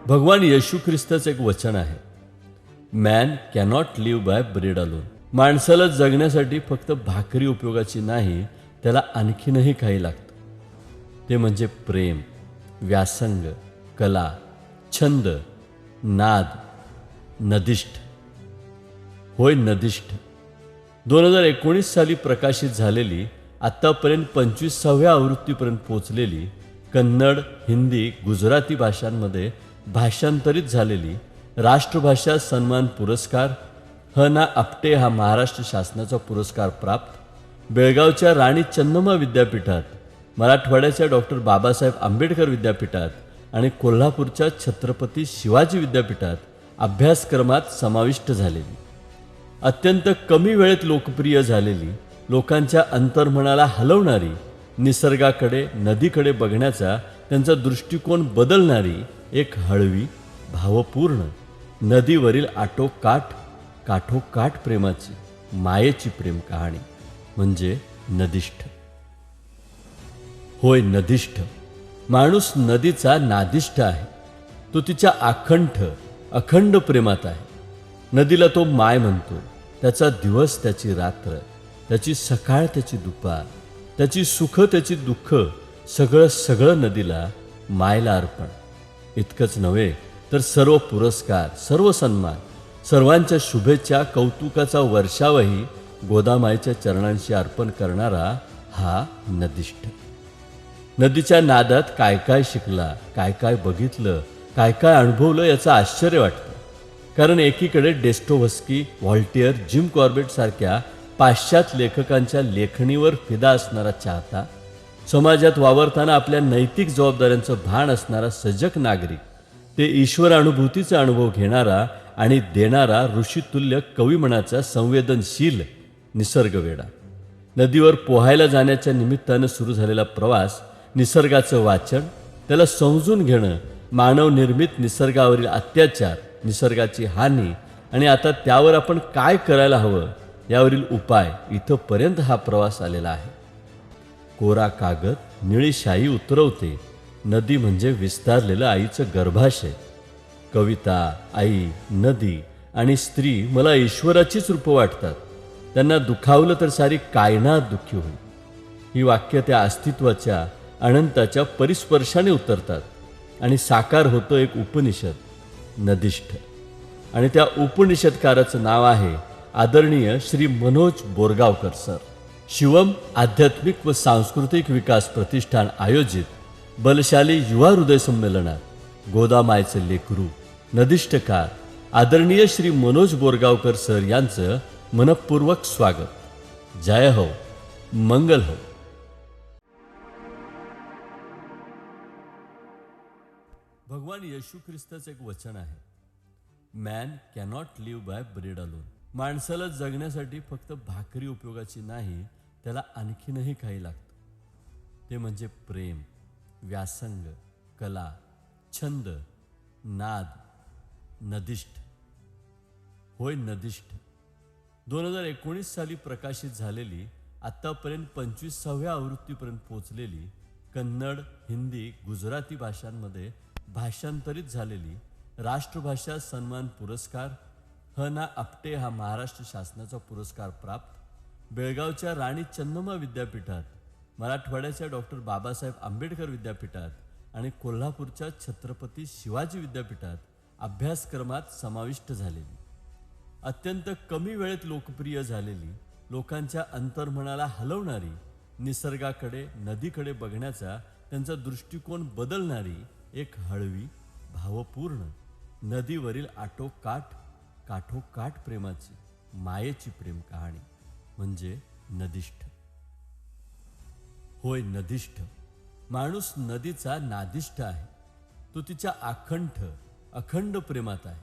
भगवान येशू ख्रिस्ताचं एक वचन आहे, man cannot live by bread alone. माणसाला जगण्यासाठी फक्त भाकरी उपयोगाची नाही, त्याला आणखीनही काही लागतं. ते म्हणजे प्रेम, व्यासंग, कला, छंद, नाद, नदिष्ठ. होय, नदिष्ठ. 2019 साली प्रकाशित झालेली, आत्तापर्यंत 25व्या आवृत्तीपर्यंत पोचलेली, कन्नड, हिंदी, गुजराती भाषांमध्ये भाषांतरित झालेली राष्ट्रभाषा सन्मान पुरस्कार ह ना आपटे हा महाराष्ट्र शासनाचा पुरस्कार प्राप्त, बेळगावच्या राणी चन्नम्मा विद्यापीठात, मराठवाड्याच्या डॉक्टर बाबासाहेब आंबेडकर विद्यापीठात आणि कोल्हापूरच्या छत्रपती शिवाजी विद्यापीठात अभ्यासक्रमात समाविष्ट झालेली, अत्यंत कमी वेळेत लोकप्रिय झालेली, लोकांच्या अंतर्मनाला हलवणारी, निसर्गाकडे, नदीकडे बघण्याचा त्यांचा दृष्टिकोन बदलणारी एक हळवी, भावपूर्ण, नदीवरील काठोकाठ प्रेमाची, मायेची प्रेम कहाणी म्हणजे नदिष्ठ. होय, नदिष्ठ. माणूस नदीचा नादिष्ट आहे. तो तिच्या अखंड प्रेमात आहे. नदीला तो माय म्हणतो. त्याचा दिवस, त्याची रात्र, त्याची सकाळ, त्याची दुपार, त्याची सुख, त्याची दुःख, सगळं नदीला मायला अर्पण. इतकंच नव्हे तर सर्व पुरस्कार, सर्व सन्मान, सर्वांच्या शुभेच्छा, कौतुकाचा वर्षावही गोदामाईच्या चरणांशी अर्पण करणारा हा नदिष्ठ. नदीच्या नादात काय काय शिकला, काय काय बघितलं, काय काय अनुभवलं याचं आश्चर्य वाटतं. कारण एकीकडे डेस्टोव्हस्की, व्हॉल्टियर, जिम कॉर्बेट सारख्या पाश्चात्य लेखकांच्या लेखणीवर फिदा असणारा चाहता, समाजात वावरताना आपल्या नैतिक जबाबदाऱ्यांचं भान असणारा सजग नागरिक, ते ईश्वरानुभूतीचा अनुभव घेणारा आणि देणारा ऋषितुल्य कविमनाचा संवेदनशील निसर्गवेडा. नदीवर पोहायला जाण्याच्या निमित्तानं सुरू झालेला प्रवास, निसर्गाचं वाचन, त्याला समजून घेणं, मानवनिर्मित निसर्गावरील अत्याचार, निसर्गाची हानी आणि आता त्यावर आपण काय करायला हवं यावरील उपाय, इथंपर्यंत हा प्रवास आलेला आहे. कोरा कागद निळी शाई उतरवते. नदी म्हणजे विस्तारलेलं आईचं गर्भाशय. कविता, आई, नदी आणि स्त्री मला ईश्वराचीच रूपं वाटतात. त्यांना दुखावलं तर सारी कायनात दुःखी होईल. ही वाक्य त्या अस्तित्वाच्या, अनंताच्या परिस्पर्शाने उतरतात आणि साकार होतं एक उपनिषद, नदिष्ठ. आणि त्या उपनिषदकाराचं नाव आहे आदरणीय श्री मनोज बोरगावकर सर. शिवम आध्यात्मिक व सांस्कृतिक विकास प्रतिष्ठान आयोजित बलशाली युवा हृदय संमेलनात गोदामाईचे लेकरू, नदिष्ठकार आदरणीय श्री मनोज बोरगावकर सर यांचं मनपूर्वक स्वागत. जय हो, मंगल हो. भगवान येशू ख्रिस्ताचं एक वचन आहे, man cannot live by bread alone. माणसाला जगण्यासाठी फक्त भाकरी उपयोगाची नाही, त्याला आणखीनही काही लागतं. ते म्हणजे प्रेम, व्यासंग, कला, छंद, नाद, नदिष्ठ. होय, नदिष्ठ. 2019 साली प्रकाशित झालेली, आत्तापर्यंत 25व्या आवृत्तीपर्यंत पोचलेली, कन्नड, हिंदी, गुजराती भाषांमध्ये भाषांतरित झालेली राष्ट्रभाषा सन्मान पुरस्कार ह ना आपटे हा महाराष्ट्र शासनाचा पुरस्कार प्राप्त, बेळगावच्या राणी चन्नम्मा विद्यापीठात, मराठवाड्याच्या डॉक्टर बाबासाहेब आंबेडकर विद्यापीठात आणि कोल्हापूरच्या छत्रपती शिवाजी विद्यापीठात अभ्यासक्रमात समाविष्ट झालेली, अत्यंत कमी वेळेत लोकप्रिय झालेली, लोकांच्या अंतर्मनाला हलवणारी, निसर्गाकडे, नदीकडे बघण्याचा त्यांचा दृष्टिकोन बदलणारी एक हळवी, भावपूर्ण, नदीवरील काठोकाठ प्रेमाची, मायेची प्रेम कहाणी म्हणजे नदिष्ठ. होय, नदिष्ठ. माणूस नदीचा नादिष्ट आहे. तो तिच्या अखंड प्रेमात आहे.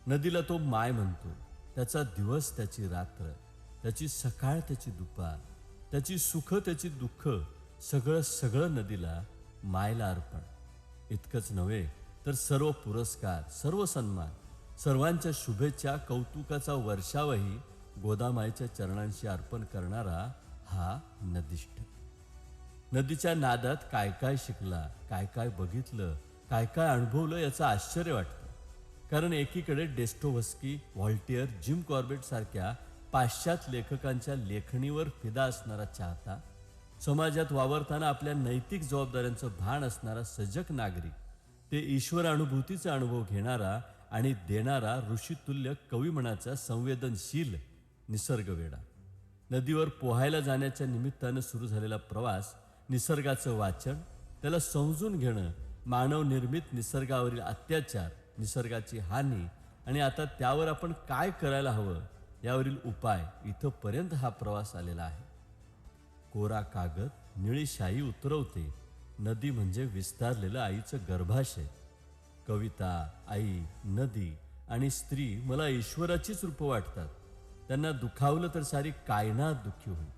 नदीला तो माय म्हणतो. त्याचा दिवस, त्याची रात्र, त्याची सकाळ, त्याची दुपार, त्याची सुख, त्याची दुःख, सगळं नदीला मायला अर्पण. इतकंच नव्हे तर सर्व पुरस्कार, सर्व सन्मान, सर्वांच्या शुभेच्छा, कौतुकाचा वर्षावही गोदामाईच्या चरणांशी अर्पण करणारा हा नदिष्ठ. नदीच्या नादात काय काय शिकला, काय काय बघितलं, काय काय अनुभवलं याचं आश्चर्य वाटतं. कारण एकीकडे डेस्टोव्हस्की, व्हॉल्टियर, जिम कॉर्बेट सारख्या पाश्चात्य लेखकांच्या लेखणीवर फिदा असणारा चाहता, समाजात वावरताना आपल्या नैतिक जबाबदाऱ्यांचं भान असणारा सजग नागरिक, ते ईश्वर अनुभूतीचा अनुभव घेणारा आणि देणारा ऋषितुल्य कविमनाचा संवेदनशील निसर्गवेडा. नदीवर पोहायला जाण्याच्या निमित्तानं सुरू झालेला प्रवास, निसर्गाचं वाचन, त्याला समजून घेणं, मानवनिर्मित निसर्गावरील अत्याचार, निसर्गाची हानी आणि आता त्यावर आपण काय करायला हवं यावरील उपाय, इथंपर्यंत हा प्रवास आलेला आहे. कोरा कागद निळी शाई उतरवते. नदी म्हणजे विस्तारलेलं आईचं गर्भाशय. कविता, आई, नदी आणि स्त्री मला ईश्वराचीच रूपं वाटतात. त्यांना दुखावलं तर सारी कायनात दुःखी होईल.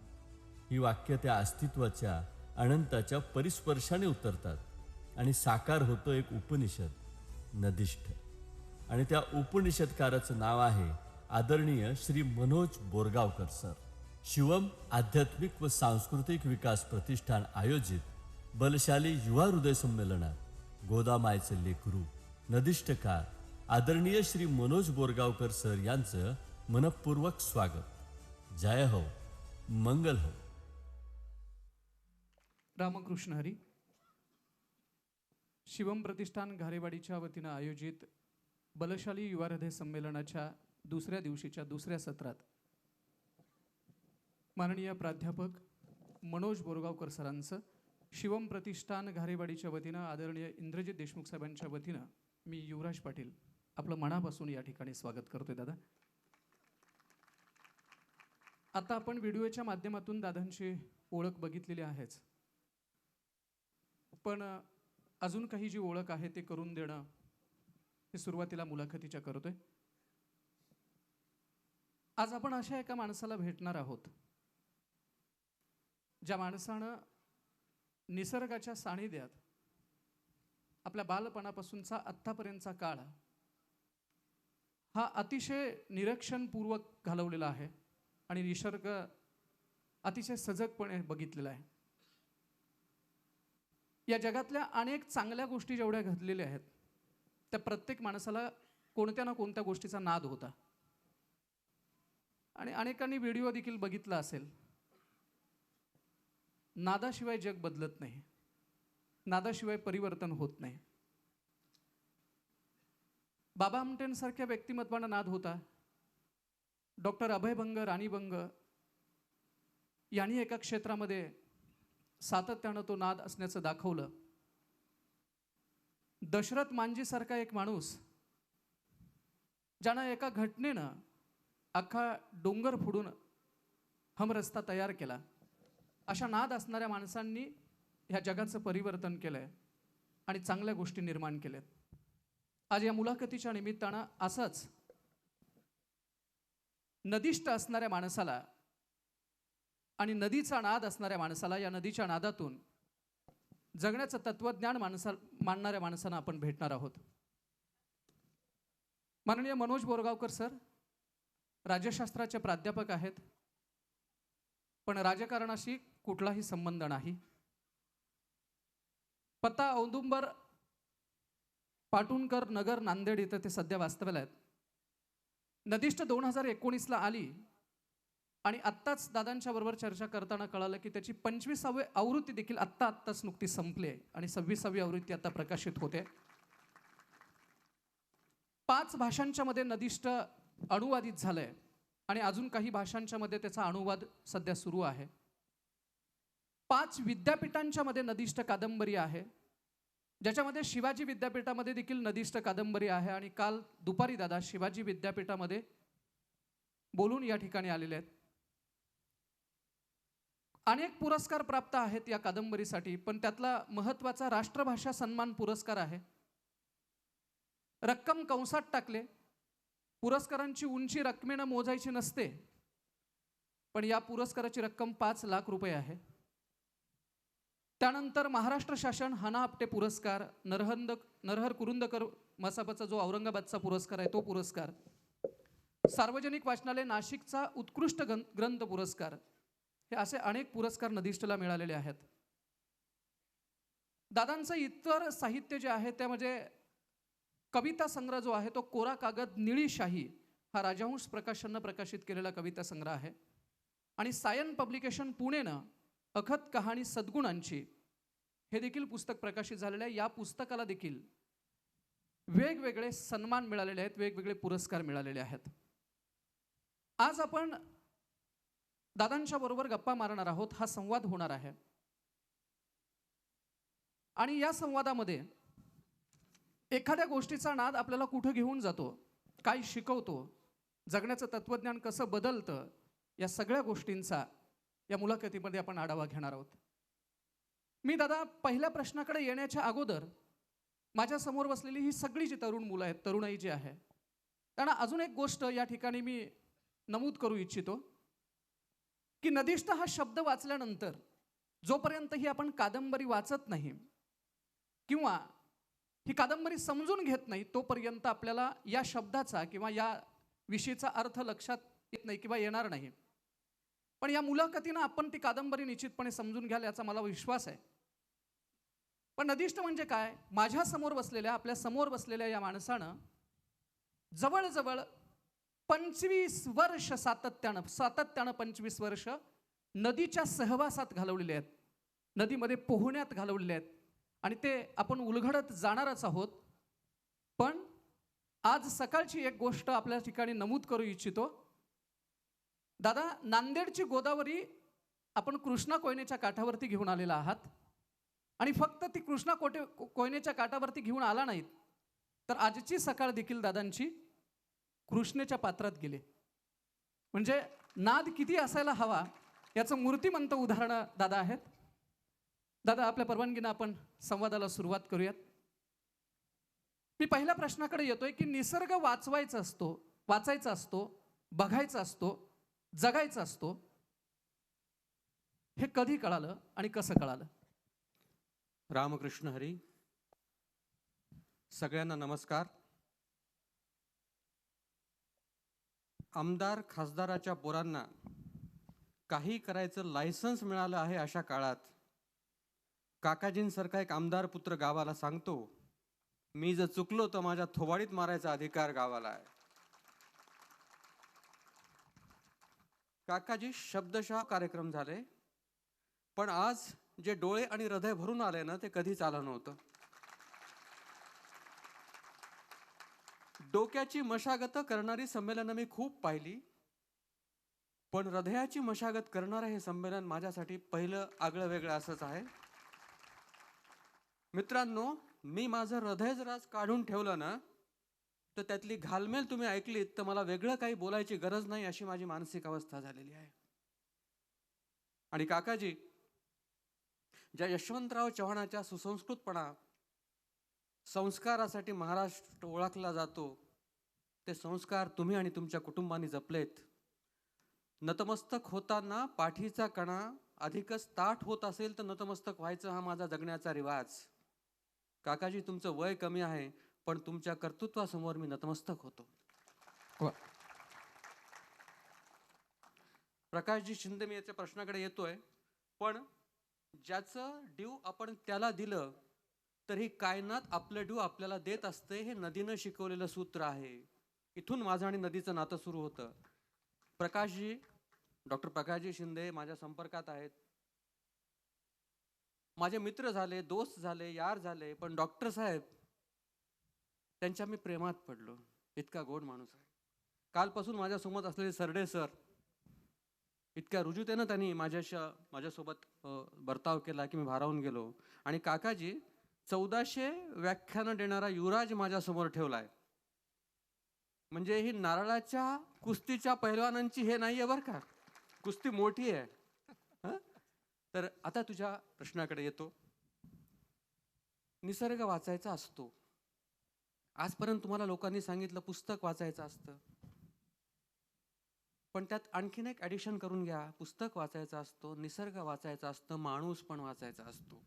ही वाक्य त्या अस्तित्वाच्या, अनंताच्या परिस्पर्शाने उतरतात आणि साकार होतं एक उपनिषद, नदिष्ठ. आणि त्या उपनिषदकाराचं नाव आहे आदरणीय श्री मनोज बोरगावकर सर. शिवम आध्यात्मिक व सांस्कृतिक विकास प्रतिष्ठान आयोजित बलशाली युवा हृदय संमेलनात गोदामायचे लेकरू, नदिष्ठकार आदरणीय श्री मनोज बोरगावकर सर यांचं मनपूर्वक स्वागत. जय हो, मंगल हो. रामकृष्ण हरी. शिवम प्रतिष्ठान घारेवाडीच्या वतीनं आयोजित बलशाली युवा हृदय संमेलनाच्या दुसऱ्या दिवशीच्या दुसऱ्या सत्रात माननीय प्राध्यापक मनोज बोरगावकर सरांचं शिवम प्रतिष्ठान घारेवाडीच्या वतीनं आदरणीय इंद्रजित देशमुख साहेबांच्या वतीनं मी युवराज पाटील आपलं मनापासून या ठिकाणी स्वागत करतोय. दादा, आता आपण व्हिडिओच्या माध्यमातून दादांची ओळख बघितलेली आहेच, पण अजून काही जी ओळख आहे ते करून देणं हे सुरुवातीला मुलाखतीच्या करतोय. आज आपण अशा एका माणसाला भेटणार आहोत ज्या माणसानं निसर्गाच्या सानिध्यात आपल्या बालपणापासूनचा आत्तापर्यंतचा काळ हा अतिशय निरीक्षणपूर्वक घालवलेला आहे आणि निसर्ग अतिशय सजगपणे बघितलेला आहे. या जगातल्या अनेक चांगल्या गोष्टी जेवढ्या घडलेल्या आहेत त्या प्रत्येक माणसाला कोणत्या ना कोणत्या गोष्टीचा नाद होता. आणि अनेकांनी व्हिडिओ देखील बघितला असेल, नादाशिवाय जग बदलत नाही, नादाशिवाय परिवर्तन होत नाही. बाबा आमटेंसारख्या व्यक्तिमत्वांना नाद होता. डॉक्टर अभयभंग, राणीभंग यांनी एका क्षेत्रामध्ये सातत्यानं तो नाद असण्याचं दाखवलं. दशरथ मांजीसारखा एक माणूस ज्यानं एका घटनेनं अख्खा डोंगर फोडून हमरस्ता तयार केला, अशा नाद असणाऱ्या माणसांनी ह्या जगाचं परिवर्तन केलंय आणि चांगल्या गोष्टी निर्माण केल्यात. आज या मुलाखतीच्या निमित्तानं असंच नदिष्ठ असणाऱ्या माणसाला आणि नदीचा नाद असणाऱ्या माणसाला, या नदीच्या नादातून जगण्याचं तत्वज्ञान मांडणाऱ्या माणसांना आपण भेटणार आहोत. माननीय मनोज बोरगावकर सर राज्यशास्त्राचे प्राध्यापक आहेत, पण राजकारणाशी कुठलाही संबंध नाही. पत्ता औदुंबर पाटुणकर नगर, नांदेड इथं ते सध्या वास्तव्याला आहेत. नदिष्ठ 2019ला आली आणि आत्ताच दादांच्या बरोबर चर्चा करताना कळालं की त्याची 25वी आवृत्ती देखील आत्ताच नुकती संपली आहे आणि 26वी आवृत्ती आता प्रकाशित होते. 5 भाषांच्या मध्ये नदिष्ठ अनुवादित झालंय आणि अजून काही भाषांच्या मध्ये त्याचा अनुवाद सध्या सुरू आहे. 5 विद्यापीठांच्या मध्ये नदिष्ठ कादंबरी आहे, ज्याच्यामध्ये शिवाजी विद्यापीठामध्ये देखील नदिष्ठ कादंबरी आहे. आणि काल दुपारी दादा शिवाजी विद्यापीठामध्ये बोलून या ठिकाणी आलेले आहेत. अनेक पुरस्कार प्राप्त आहेत या कादंबरीसाठी, पण त्यातला महत्त्वाचा राष्ट्रभाषा सन्मान पुरस्कार आहे. रक्कम कंसात टाकले. पुरस्कारांची उंची रकमेनं मोजायची नसते, पण या पुरस्काराची रक्कम 5 लाख रुपये आहे. त्यानंतर महाराष्ट्र शासन हाना आपटे पुरस्कार, नरहर कुरुंदकर मसापाचा जो औरंगाबादचा पुरस्कार आहे तो पुरस्कार, सार्वजनिक वाचनालय नाशिकचा उत्कृष्ट ग्रंथ पुरस्कार, हे असे अनेक पुरस्कार नदिष्ठला मिळालेले आहेत. दादांचं इतर साहित्य जे आहे त्यामध्ये कविता संग्रह जो आहे तो कोरा कागद निळी शाही हा राजहंस प्रकाशननं प्रकाशित केलेला कविता संग्रह आहे. आणि सायन पब्लिकेशन पुणेनं अखत कहाणी सद्गुणांची हे देखील पुस्तक प्रकाशित झालेलं आहे. या पुस्तकाला देखील वेगवेगळे सन्मान मिळालेले आहेत, वेगवेगळे पुरस्कार मिळालेले आहेत. आज आपण दादांच्या बरोबर गप्पा मारणार आहोत. हा संवाद होणार आहे आणि या संवादामध्ये एखाद्या गोष्टीचा नाद आपल्याला कुठं घेऊन जातो, काय शिकवतो, जगण्याचं तत्त्वज्ञान कसं बदलतं, या सगळ्या गोष्टींचा या मुलाखतीमध्ये आपण आढावा घेणार आहोत. मी दादा पहिल्या प्रश्नाकडे येण्याच्या अगोदर माझ्या समोर बसलेली ही सगळी जी तरुण मुलं आहेत, तरुणाई जी आहे, त्यांना अजून एक गोष्ट या ठिकाणी मी नमूद करू इच्छितो की नदिष्ट हा शब्द वाचल्यानंतर जोपर्यंत ही आपण कादंबरी वाचत नाही किंवा ही कादंबरी समजून घेत नाही तोपर्यंत आपल्याला या शब्दाचा किंवा या विषयीचा अर्थ लक्षात येत नाही किंवा येणार नाही. पण या मुलाखतीनं आपण ती कादंबरी निश्चितपणे समजून घ्याल याचा मला विश्वास आहे. पण नदिष्ट म्हणजे काय? माझ्या समोर बसलेल्या, आपल्या समोर बसलेल्या या माणसानं जवळजवळ 25 वर्ष सातत्यानं 25 वर्ष नदीच्या सहवासात घालवलेले आहेत, नदीमध्ये पोहण्यात घालवलेले आहेत आणि ते आपण उलगडत जाणारच आहोत. पण आज सकाळची एक गोष्ट आपल्या ठिकाणी नमूद करू इच्छितो. दादा, नांदेडची गोदावरी आपण कृष्णा कोयनेच्या काठावरती घेऊन आलेला आहात आणि फक्त ती कृष्णा कोयनेच्या काठावरती घेऊन आला नाहीत, तर आजची सकाळ देखील दादांची कृष्णेच्या पात्रात गेले. म्हणजे नाद किती असायला हवा याचं मूर्तिमंत उदाहरणं दादा आहेत. दादा, आपल्या परवानगीनं आपण संवादाला सुरुवात करूयात. मी पहिल्या प्रश्नाकडे येतोय की निसर्ग वाचायचा असतो, बघायचा असतो, जगायचा असतो, हे कधी कळालं आणि कसं कळालं? रामकृष्ण हरी. सगळ्यांना नमस्कार. आमदार खासदाराच्या पोरांना काही करायचं लायसन्स मिळालं आहे अशा काळात काकाजींसारखा एक आमदार पुत्र गावाला सांगतो, मी जर चुकलो तर माझ्या थोबाडीत मारायचा अधिकार गावाला आहे. काकाजी शब्दशः कार्यक्रम झाले, पण आज जे डोळे आणि हृदय भरून आले ना ते कधीच आलं नव्हतं. डोक्याची मशागत करणारी संमेलनं मी खूप पाहिली, पण हृदयाची मशागत करणारं हे संमेलन माझ्यासाठी पहिलं आगळं वेगळं असंच आहे. मित्रांनो, मी माझं हृदय जर आज काढून ठेवलं ना तर त्यातली घालमेल तुम्ही ऐकलीत तर मला वेगळं काही बोलायची गरज नाही अशी माझी मानसिक अवस्था झालेली आहे. आणि काकाजी ज्या यशवंतराव चव्हाणाच्या सुसंस्कृतपणा, संस्कारासाठी महाराष्ट्र ओळखला जातो, ते संस्कार तुम्ही आणि तुमच्या कुटुंबाने जपलेत. नतमस्तक होताना पाठीचा कणा अधिकच ताठ होत असेल तर नतमस्तक व्हायचं हा माझा जगण्याचा रिवाज. काकाजी, तुमचं वय कमी आहे पण तुमच्या कर्तृत्वासमोर मी नतमस्तक होतो. प्रकाशजी शिंदे, मी याच्या प्रश्नाकडे येतोय, पण ज्याचं ड्यू आपण त्याला दिलं तर ही कायनात आपलं ड्यू आपल्याला देत असते, हे नदीनं शिकवलेलं सूत्र आहे. इथून माझं आणि नदीचं नातं सुरू होतं. प्रकाशजी, डॉक्टर प्रकाशजी शिंदे माझ्या संपर्कात आहेत, माझे मित्र झाले, दोस्त झाले, यार झाले, पण डॉक्टर साहेब त्यांच्या मी प्रेमात पडलो. इतका गोड माणूस आहे. कालपासून माझ्यासोबत असलेले सरडे सर, इतक्या रुजुतेनं त्यांनी माझ्यासोबत बर्ताव केला की मी भारावून गेलो. आणि काकाजी 1400 व्याख्यानं देणारा युवराज माझ्यासमोर ठेवलाय. म्हणजे ही नारळाच्या कुस्तीच्या पहिलवानांची हे नाहीये बरं का, कुस्ती मोठी आहे. तर आता तुझ्या प्रश्नाकडे येतो. निसर्ग वाचायचा असतो. आजपर्यंत तुम्हाला लोकांनी सांगितलं पुस्तक वाचायचं असतं, पण त्यात आणखीन एक ॲडिशन करून घ्या. पुस्तक वाचायचं असतो, निसर्ग वाचायचा असतं, माणूस पण वाचायचा असतो.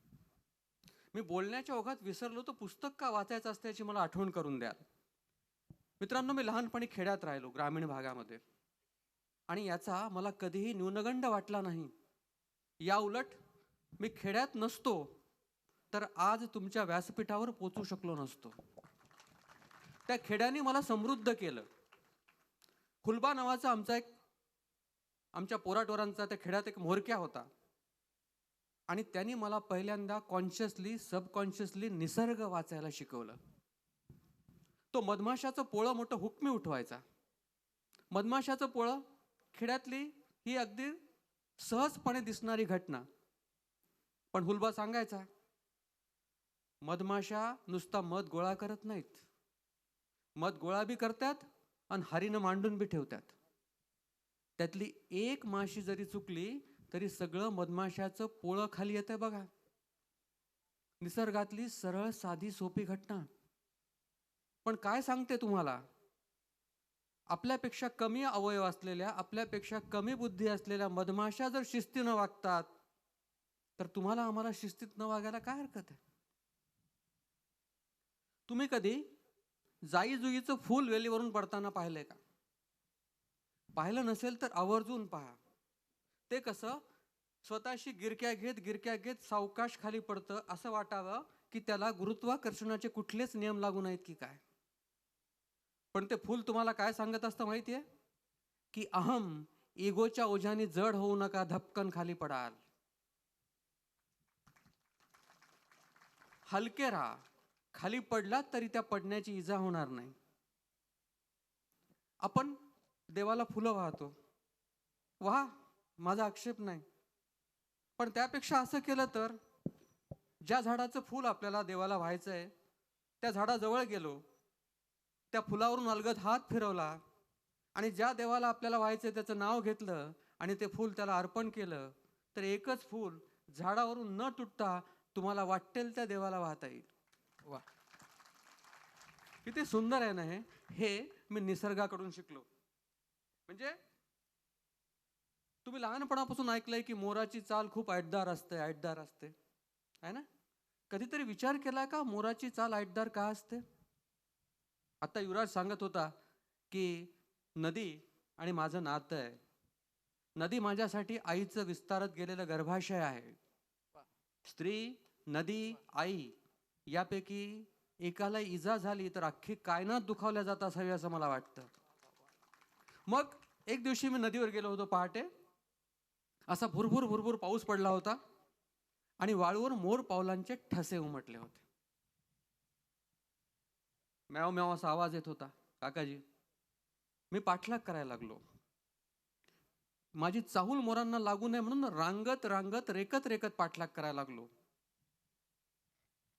मी बोलण्याच्या ओघात विसरलो तर पुस्तक का वाचायचं असतं याची मला आठवण करून द्या. मित्रांनो, मी लहानपणी खेड्यात राहिलो, ग्रामीण भागामध्ये, आणि याचा मला कधीही न्यूनगंड वाटला नाही. या उलट मी खेड्यात नसतो तर आज तुमच्या व्यासपीठावर पोचू शकलो नसतो. त्या खेड्याने मला समृद्ध केलं. हुलबा नावाचा आमच्या पोराटोरांचा त्या खेड्यात एक म्होरक्या होता आणि त्यांनी मला पहिल्यांदा कॉन्शियसली सबकॉन्शियसली निसर्ग वाचायला शिकवलं. तो मधमाशाचं पोळं मोठं हुकमी उठवायचा. मधमाशाचं पोळं खेड्यातली ही अगदी सहजपणे दिसणारी घटना, पण हुलबा सांगायचा, मधमाशा नुसता मध गोळा करत नाहीत, मध गोळा बी करतात आणि हरीनं मांडून बी ठेवतात. त्यातली एक माशी जरी चुकली तरी सगळं मधमाशाचं पोळं खाली येतंय बघा. निसर्गातली सरळ साधी सोपी घटना, पण काय सांगते तुम्हाला, आपल्यापेक्षा कमी अवयव असलेल्या, आपल्यापेक्षा कमी बुद्धी असलेल्या मधमाशा जर शिस्तीनं वागतात तर तुम्हाला आम्हाला शिस्तीत न वागायला काय हरकत आहे? तुम्ही कधी जाईजुईचं फूल वेलीवरून पडताना पाहिलंय का? पाहिलं नसेल तर आवर्जून पहा. ते कसं स्वतःशी गिरक्या घेत सावकाश खाली पडतं, असं वाटावं की त्याला गुरुत्वाकर्षणाचे कुठलेच नियम लागू नाहीत की काय. पण ते फूल तुम्हाला काय सांगत असतं माहितीये? की अहम, इगोच्या ओझ्याने जड होऊ नका, धपकन खाली पडाल. हलके राहा, खाली पडलात तरी त्या पडण्याची इजा होणार नाही. आपण देवाला फुलं वाहतो, वाह, माझा आक्षेप नाही, पण त्यापेक्षा असं केलं तर, ज्या झाडाचं फूल आपल्याला देवाला व्हायचंय त्या झाडाजवळ गेलो, त्या फुलावरून अलगद हात फिरवला आणि ज्या देवाला आपल्याला व्हायचंय त्याचं नाव घेतलं आणि ते फूल त्याला अर्पण केलं, तर एकच फूल झाडावरून न तुटता तुम्हाला वाटेल त्या देवाला वाहता येईल. वा, किती सुंदर आहे ना हे मी निसर्गाकडून शिकलो. म्हणजे तुम्ही लहानपणापासून ऐकलंय की मोराची चाल खूप ऐटदार असते आहे ना? कधीतरी विचार केला का मोराची चाल ऐटदार का असते? आता युवराज सांगत होता की नदी आणि माझं नातं आहे. नदी माझ्यासाठी आईचं विस्तारत गेलेलं गर्भाशय आहे. स्त्री, नदी, आई यापैकी एकाला इजा झाली तर अख्खी कायनात दुखावल्या जात असावी असं मला वाटतं. मग एक दिवशी मी नदीवर गेलो होतो पहाटे. असा भुरभुर पाऊस पडला होता आणि वाळूवर मोर पावलांचे ठसे उमटले होते. म्याव म्याव असा आवाज येत होता. काकाजी, मी पाठलाग करायला लागलो. माझी चाहूल मोरांना लागू नये म्हणून रांगत रेकत पाठलाग करायला लागलो.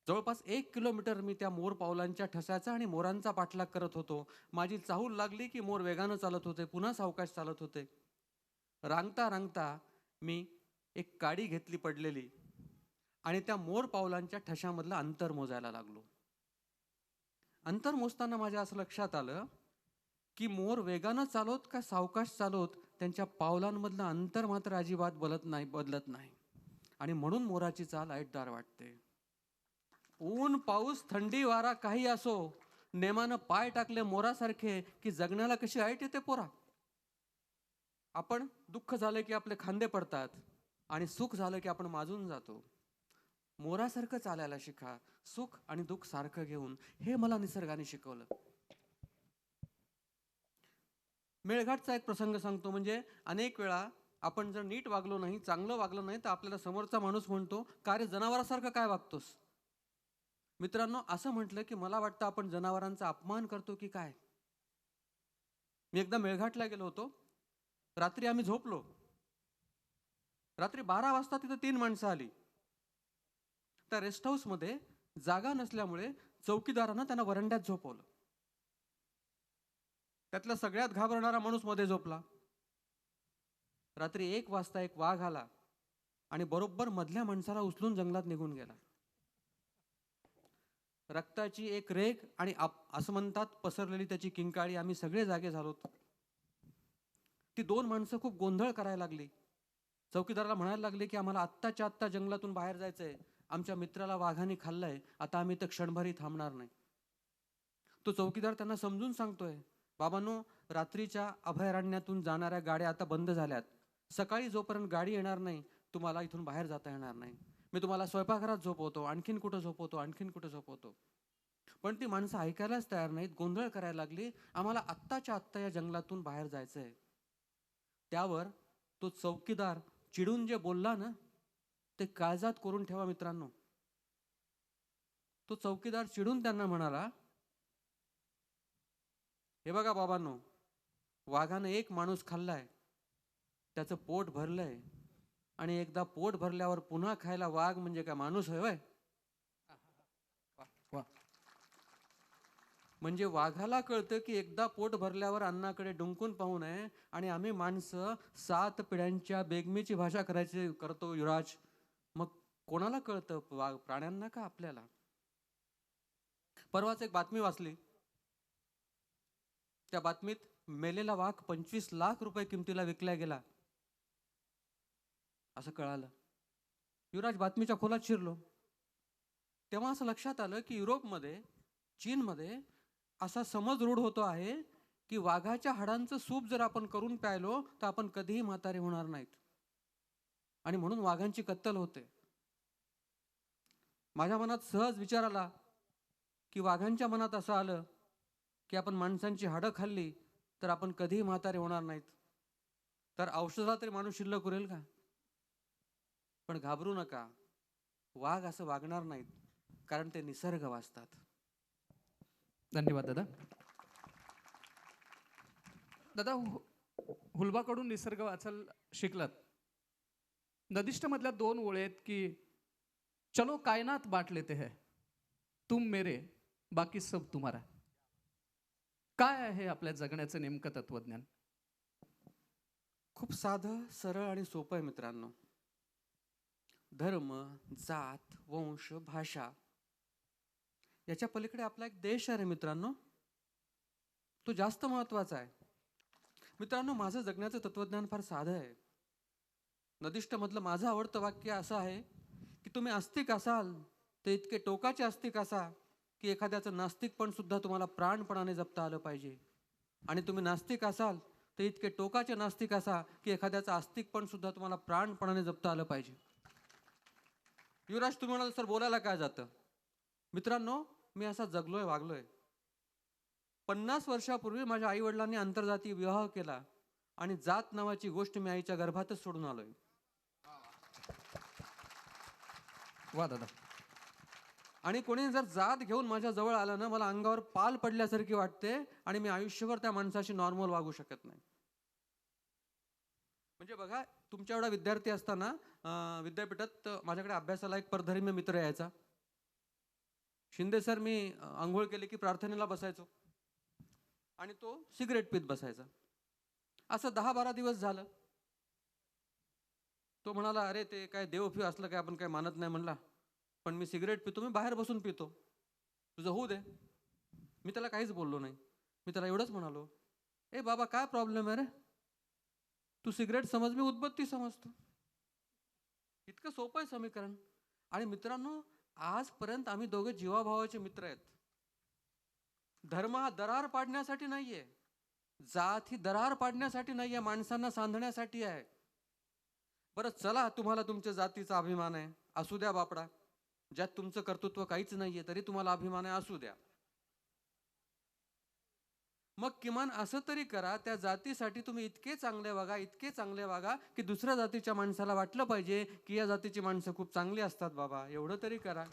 जवळपास 1 किलोमीटर मी त्या मोर पावलांच्या ठस्याचा आणि मोरांचा पाठलाग करत होतो. माझी चाहूल लागली की मोर वेगानं चालत होते, पुन्हा सावकाश चालत होते. रांगता मी एक काडी घेतली पडलेली आणि त्या मोर पावलांच्या ठशामधलं अंतर मोजायला लागलो. अंतर मोजताना माझ्या असं लक्षात आलं की मोर वेगानं चालवत का सावकाश चालवत त्यांच्या पावलांमधलं अंतर मात्र अजिबात बदलत नाही आणि म्हणून मोराची चाल ऐटदार वाटते. ऊन पाऊस थंडी वारा काही असो, नेमानं पाय टाकले मोरासारखे की जगण्याला कशी ऐट येते पोरा. आपण दुःख झालं की आपले खांदे पडतात आणि सुख झालं की आपण माजून जातो. मोरासारखं चालायला शिका, सुख आणि दुःख सारखं घेऊन. हे मला निसर्गाने शिकवलं. मेळघाटचा एक प्रसंग सांगतो. म्हणजे अनेक वेळा आपण जर नीट वागलो नाही, चांगलं वागलो नाही, तर आपल्याला समोरचा माणूस म्हणतो, का रे जनावरासारखं काय वागतोस? मित्रांनो, असं म्हटलं की मला वाटतं आपण जनावरांचा अपमान करतो की काय. मी एकदा मेळघाटला गेलो होतो. रात्री आम्ही झोपलो. रात्री 12 वाजता तिथं 3 माणसं आली. त्या रेस्ट हाऊस मध्ये जागा नसल्यामुळे चौकीदारानं त्यांना वरंड्यात झोपवलं. त्यातला सगळ्यात घाबरणारा माणूस मध्ये झोपला. रात्री 1 वाजता एक वाघ आला आणि बरोबर मधल्या माणसाला उचलून जंगलात निघून गेला. रक्ताची एक रेघ आणि असं म्हणतात पसरलेली त्याची किंकाळी. आम्ही सगळे जागे झालो. ती 2 माणसं खूप गोंधळ करायला लागली. चौकीदाराला म्हणायला लागले की आम्हाला आत्ताच्या आत्ता जंगलातून बाहेर जायचंय, आमच्या मित्राला वाघाने खाल्लंय, आता आम्ही तर क्षणभरही थांबणार नाही. तो चौकीदार त्यांना समजून सांगतोय, बाबांनो, रात्रीच्या अभयारण्यातून जाणाऱ्या गाड्या आता बंद झाल्यात. सकाळी जोपर्यंत गाडी येणार नाही तुम्हाला इथून बाहेर जाता येणार नाही. मी तुम्हाला स्वयंपाकघरात झोपवतो, आणखीन कुठं झोपवतो, आणखीन कुठं झोपवतो. पण ती माणसं ऐकायलाच तयार नाहीत, गोंधळ करायला लागली. आम्हाला आत्ताच्या आत्ता या जंगलातून बाहेर जायचं आहे. त्यावर तो चौकीदार चिडून जे बोलला ना, ते काळजात कोरून ठेवा मित्रांनो. तो चौकीदार चिडून त्यांना म्हणाला, हे बघा बाबांनो, वाघानं एक माणूस खाल्लाय, त्याचं पोट भरलंय, आणि एकदा पोट भरल्यावर पुन्हा खायला वाघ म्हणजे काय माणूस होय व्हय? वा. म्हणजे वाघाला कळतं की एकदा पोट भरल्यावर अन्नाकडे डुंकून पाहू नये, आणि आम्ही माणसं 7 पिढ्यांच्या बेगमीची भाषा करतो युवराज. मग कोणाला कळतं, वाघ प्राण्यांना का आपल्याला? परवाच एक बातमी वाचली. त्या बातमीत मेलेला वाघ 25 लाख रुपये किमतीला विकला गेला असं कळालं. युवराज बातमीच्या खोलात शिरलो, तेव्हा असं लक्षात आलं की युरोपमध्ये, चीनमध्ये असा समज रूढ होतो आहे की वाघाच्या हाडांचं सूप जर आपण करून प्यायलो तर आपण कधीही म्हातारे होणार नाहीत, आणि म्हणून वाघांची कत्तल होते. माझ्या मनात सहज विचार आला की वाघांच्या मनात असं आलं की आपण माणसांची हाडं खाल्ली तर आपण कधीही म्हातारे होणार नाहीत, तर औषधाला तरी माणूस शिल्लक उरेल का? पण घाबरू नका, वाघ असं वागणार नाहीत, कारण ते निसर्ग वाचतात. धन्यवाद दादा. दादा, हुलबाकडून निसर्ग वाचायला शिकलात. नदिष्ट मधल्या 2 ओळी आहेत की चलो कायनात बांट लेते हैं, तुम मेरे बाकी सब तुम्हारा. काय आहे आपल्या जगण्याचं नेमकं तत्वज्ञान? खूप साधं, सरळ आणि सोपं आहे मित्रांनो. धर्म, जात, वंश, भाषा याच्या पलीकडे आपला एक देश आहे रे मित्रांनो, तो जास्त महत्वाचा आहे. मित्रांनो, माझं जगण्याचं तत्वज्ञान फार साधं आहे. नदिष्ट मधलं माझं आवडतं वाक्य असं आहे की तुम्ही आस्तिक असाल तर इतके टोकाचे आस्तिक असा की एखाद्याचं नास्तिकपण सुद्धा तुम्हाला प्राणपणाने जपता आलं पाहिजे, आणि तुम्ही नास्तिक असाल तर इतके टोकाचे नास्तिक असा की एखाद्याचं आस्तिकपण सुद्धा तुम्हाला प्राणपणाने जपता आलं पाहिजे. युवराज, तुम्ही म्हणाल सर बोलायला काय जातं? मित्रांनो, मी असा जगलोय, वागलोय. 50 वर्षापूर्वी माझ्या आई वडिलांनी आंतरजातीय विवाह केला, आणि जात नावाची गोष्ट मी आईच्या गर्भातच सोडून आलोय. वा दादा. आणि कोणी जर जात घेऊन माझ्या जवळ आलं ना, मला अंगावर पाल पडल्यासारखी वाटते, आणि मी आयुष्यभर त्या माणसाशी नॉर्मल वागू शकत नाही. म्हणजे बघा, तुमच्या एवढा विद्यार्थी असताना विद्यापीठात माझ्याकडे अभ्यासाला एक परधर्मी मित्र यायचा. शिंदे सर, मी आंघोळ केली की प्रार्थनेला बसायचो, आणि तो सिगरेट पीत बसायचा. असं 10-12 दिवस झालं. तो म्हणाला, अरे ते काय देवफिव असलं काय, आपण काय मानत नाही म्हणला, पण मी सिगरेट पितो, मी बाहेर बसून पितो, तुझं होऊ दे. मी त्याला काहीच बोललो नाही. मी त्याला एवढंच म्हणालो, ए बाबा, काय प्रॉब्लेम आहे रे? तू सिगरेट समज, मी उदबत्ती समजतो. इतकं सोपं आहे समीकरण. आणि मित्रांनो, आजपर्यंत आम्ही दोघे जीवाभावाचे मित्र आहेत. धर्म हा दरार पाडण्यासाठी नाहीये, जात ही दरार पाडण्यासाठी नाहीये, माणसांना सांधण्यासाठी आहे. बरं चला, तुम्हाला तुमच्या जातीचा अभिमान आहे, असू द्या बापडा. ज्यात तुमचं कर्तृत्व काहीच नाहीये तरी तुम्हाला अभिमान आहे, असू द्या. मग किमान असं तरी करा, त्या जातीसाठी तुम्ही इतके चांगले वागा, इतके चांगले वागा की दुसऱ्या जातीच्या माणसाला वाटलं पाहिजे की या जातीची माणसं खूप चांगली असतात बाबा. एवढं तरी करा.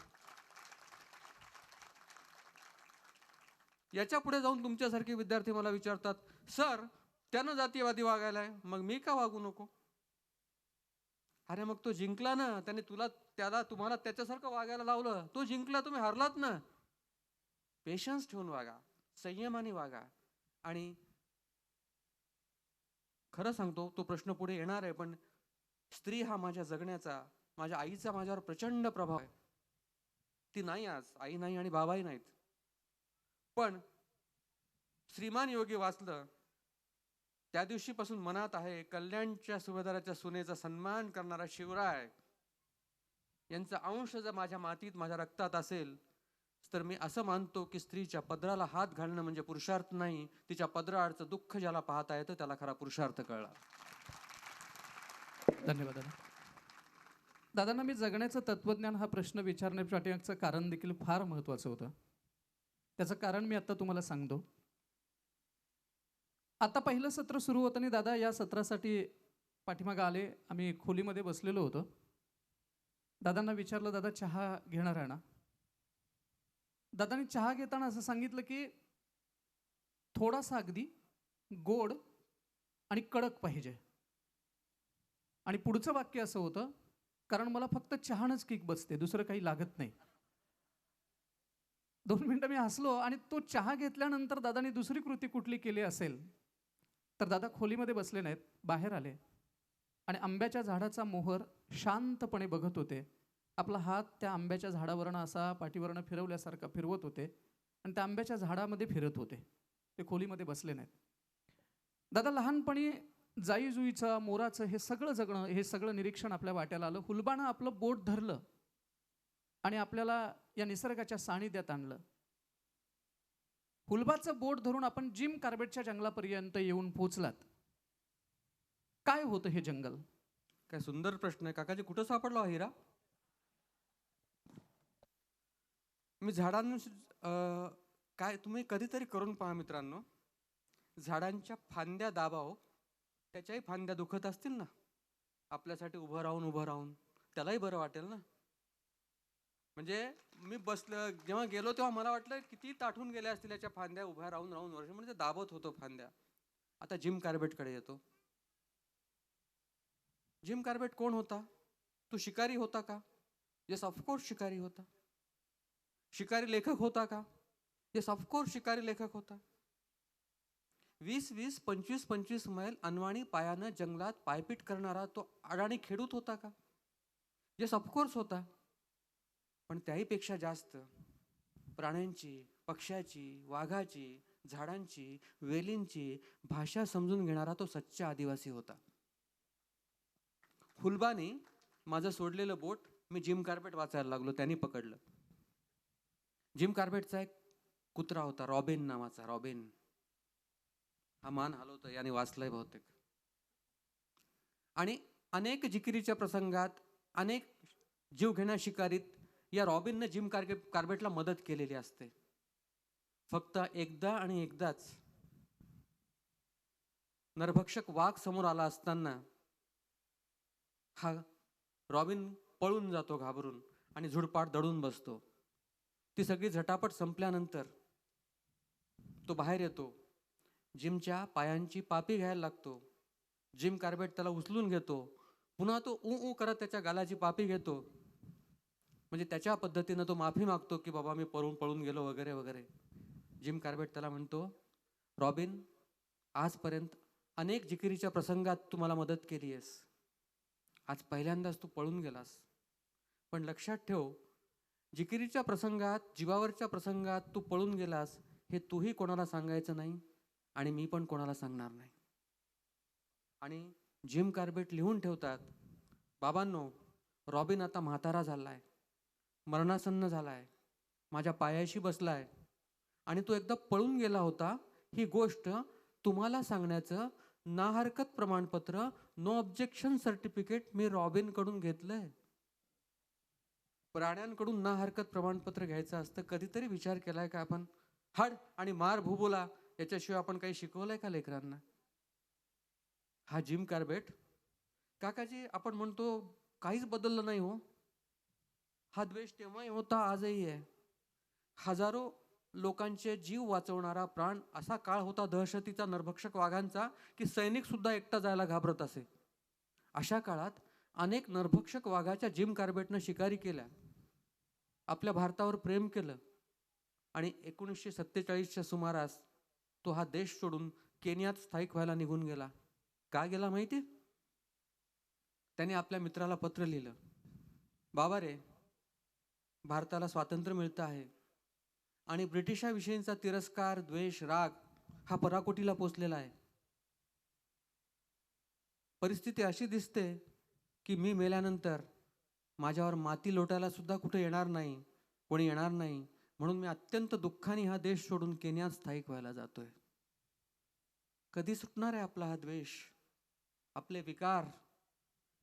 याच्या पुढे जाऊन तुमच्यासारखे विद्यार्थी मला विचारतात, सर त्यानं जातीयवादी वागायलाय, मग मी का वागू नको? अरे मग तो जिंकला ना, त्याने तुम्हाला त्याच्यासारखं वागायला लावलं, तो जिंकला, तुम्ही हरलात ना. पेशन्स ठेवून वागा, संयमाने वागा. आणि खरं सांगतो, तो प्रश्न पुढे येणार आहे, पण स्त्री हा माझ्या जगण्याचा, माझ्या आईचा माझ्यावर प्रचंड प्रभाव आहे. ती नाही आज, आई नाही आणि बाबाही नाहीत. पण श्रीमान योगी वाचलं त्या दिवशीपासून मनात आहे, कल्याणच्या सुभेदाराच्या सुनेचा सन्मान करणारा शिवराय यांचा अंश जर माझ्या मातीत, माझ्या रक्तात असेल, तर मी असं मानतो की स्त्रीच्या पदराला हात घालणं म्हणजे पुरुषार्थ नाही, तिच्या पदराआडचं दुःख ज्याला पाहता येतं त्याला खरा पुरुषार्थ कळला. धन्यवाद दादा. दादांना मी जगण्याचं तत्त्वज्ञान हा प्रश्न विचारण्यापाठीमागचं कारण देखील फार महत्त्वाचं होतं. त्याचं कारण मी आत्ता तुम्हाला सांगतो. आता पहिलं सत्र सुरू होताना दादा या सत्रासाठी पाठीमागं आले. आम्ही खोलीमध्ये बसलेलो होतो. दादांना विचारलं, दादा चहा घेणार आहे ना? दादांनी चहा घेताना असं सांगितलं की थोडासा अगदी गोड आणि कडक पाहिजे. आणि पुढचं वाक्य असं होतं, कारण मला फक्त चहानंच किक बसते, दुसरं काही लागत नाही. 2 मिनिटं मी हसलो आणि तो चहा घेतल्यानंतर दादांनी दुसरी कृती कुठली केली असेल तर दादा खोलीमध्ये बसले नाहीत, बाहेर आले आणि आंब्याच्या झाडाचा मोहर शांतपणे बघत होते. आपला हात त्या आंब्याच्या झाडावरनं असा पाठीवरनं फिरवल्यासारखा फिरवत होते आणि त्या आंब्याच्या झाडामध्ये फिरत होते. ते खोलीमध्ये बसले नाहीत. दादा लहानपणी जाईजुईचं, मोराचं हे सगळं जगणं, हे सगळं निरीक्षण आपल्या वाट्याला आलं. हुलबानं आपलं बोट धरलं आणि आपल्याला या निसर्गाच्या सानिध्यात आणलं. हुलबाचं बोट धरून आपण जिम कार्बेटच्या जंगलापर्यंत येऊन पोहोचलात. काय होतं हे जंगल? काय सुंदर प्रश्न आहे काकाजी. कुठं सापडला हा हिरा? मी काय तुम्ही कधीतरी करून पहा मित्रांनो. झाडांच्या फांद्या दाबाव, त्याच्याही फांद्या दुखत असतील ना, आपल्यासाठी उभं राहून त्यालाही बरं वाटेल ना. म्हणजे मी जेव्हा गेलो तेव्हा मला वाटलं किती ताठून गेल्या असतील याच्या फांद्या, उभ्या राहून वर्ष म्हणजे दाबत होतो फांद्या. आता जिम कार्बेटकडे येतो. जिम कार्बेट कोण होता? तो शिकारी होता का? येस, ऑफकोर्स शिकारी होता. शिकारी लेखक होता का? येस, ऑफकोर्स शिकारी लेखक होता. 20-20, 25-25 मैल अनवाणी पायानं जंगलात पायपीट करणारा तो अडाणी खेडूत होता का? येस, ऑफकोर्स होता. पण त्याहीपेक्षा जास्त प्राण्यांची, पक्ष्याची, वाघाची, झाडांची, वेलींची भाषा समजून घेणारा तो सच्चा आदिवासी होता. हुलबानी माझं सोडलेलं बोट मी जिम कार्बेट वाचायला लागलो, त्यांनी पकडलं. जिम कार्बेटचा एक कुत्रा होता, रॉबिन नावाचा. रॉबिन हा मान हलवतो, याने वाचलंय बहुतेक. आणि अनेक जिकिरीच्या प्रसंगात, अनेक जीवघेण्या शिकारीत या रॉबिनने जिम कार्बेटला मदत केलेली असते. फक्त एकदा आणि एकदाच नरभक्षक वाघ समोर आला असताना हा रॉबिन पळून जातो घाबरून आणि झुडपाट दडून बसतो. ती सगळी झटापट संपल्यानंतर तो बाहेर येतो. जिमच्या पायांची पापी घ्यायला लागतो. जिम कार्बेट त्याला उचलून घेतो. पुन्हा तो ऊ करत त्याच्या गालाची पापी घेतो. म्हणजे त्याच्या पद्धतीनं तो माफी मागतो की बाबा मी पळून गेलो वगैरे वगैरे. जिम कार्बेट त्याला म्हणतो, रॉबिन, आजपर्यंत अनेक जिकिरीच्या प्रसंगात तू मला मदत केली आहेस. आज पहिल्यांदाच तू पळून गेलास. पण लक्षात ठेव, जिकिरीच्या प्रसंगात, जीवावरच्या प्रसंगात तू पळून गेलास हे तूही कोणाला सांगायचं नाही आणि मी पण कोणाला सांगणार नाही. आणि जिम कार्बेट लिहून ठेवतात, बाबांनो, रॉबिन आता म्हातारा झालाय, मरणासन्न झालाय, माझ्या पायाशी बसलाय आणि तो एकदा पळून गेला होता ही गोष्ट तुम्हाला सांगण्याचं ना हरकत प्रमाणपत्र, नो ऑब्जेक्शन सर्टिफिकेट मी रॉबिन कडून घेतलंय. प्राण्यांकडून ना हरकत प्रमाणपत्र घ्यायचं असतं. कधीतरी विचार केलाय का आपण? हाड आणि मार भूबोला याच्याशिवाय आपण काही शिकवलंय का लेकरांना? हा जिम कार्बेट, काकाजी आपण म्हणतो काहीच बदललं नाही हो. हा द्वेष तेव्हाही होता, आजही आहे. हजारो लोकांचे जीव वाचवणारा प्राण. असा काळ होता दहशतीचा, नरभक्षक वाघांचा, की सैनिक सुद्धा एकटा जायला घाबरत असे. अशा काळात अनेक नरभक्षक वाघाच्या जिम कार्बेटनं शिकारी केल्या, आपल्या भारतावर प्रेम केलं आणि 1947च्या सुमारास तो हा देश सोडून केनियात स्थायिक व्हायला निघून गेला. का गेला माहिती? त्याने आपल्या मित्राला पत्र लिहिलं, बाबा रे, भारताला स्वातंत्र्य मिळतं आहे आणि ब्रिटिशाविषयींचा तिरस्कार, द्वेष, राग हा पराकोटीला पोचलेला आहे. परिस्थिती अशी दिसते की मी मेल्यानंतर माझ्यावर माती लोटायला सुद्धा कुठे येणार नाही, कोणी येणार नाही. म्हणून मी अत्यंत दुःखाने हा देश सोडून केनियात स्थायिक व्हायला जातोय. कधी सुटणार आहे आपला हा द्वेष, आपले विकार?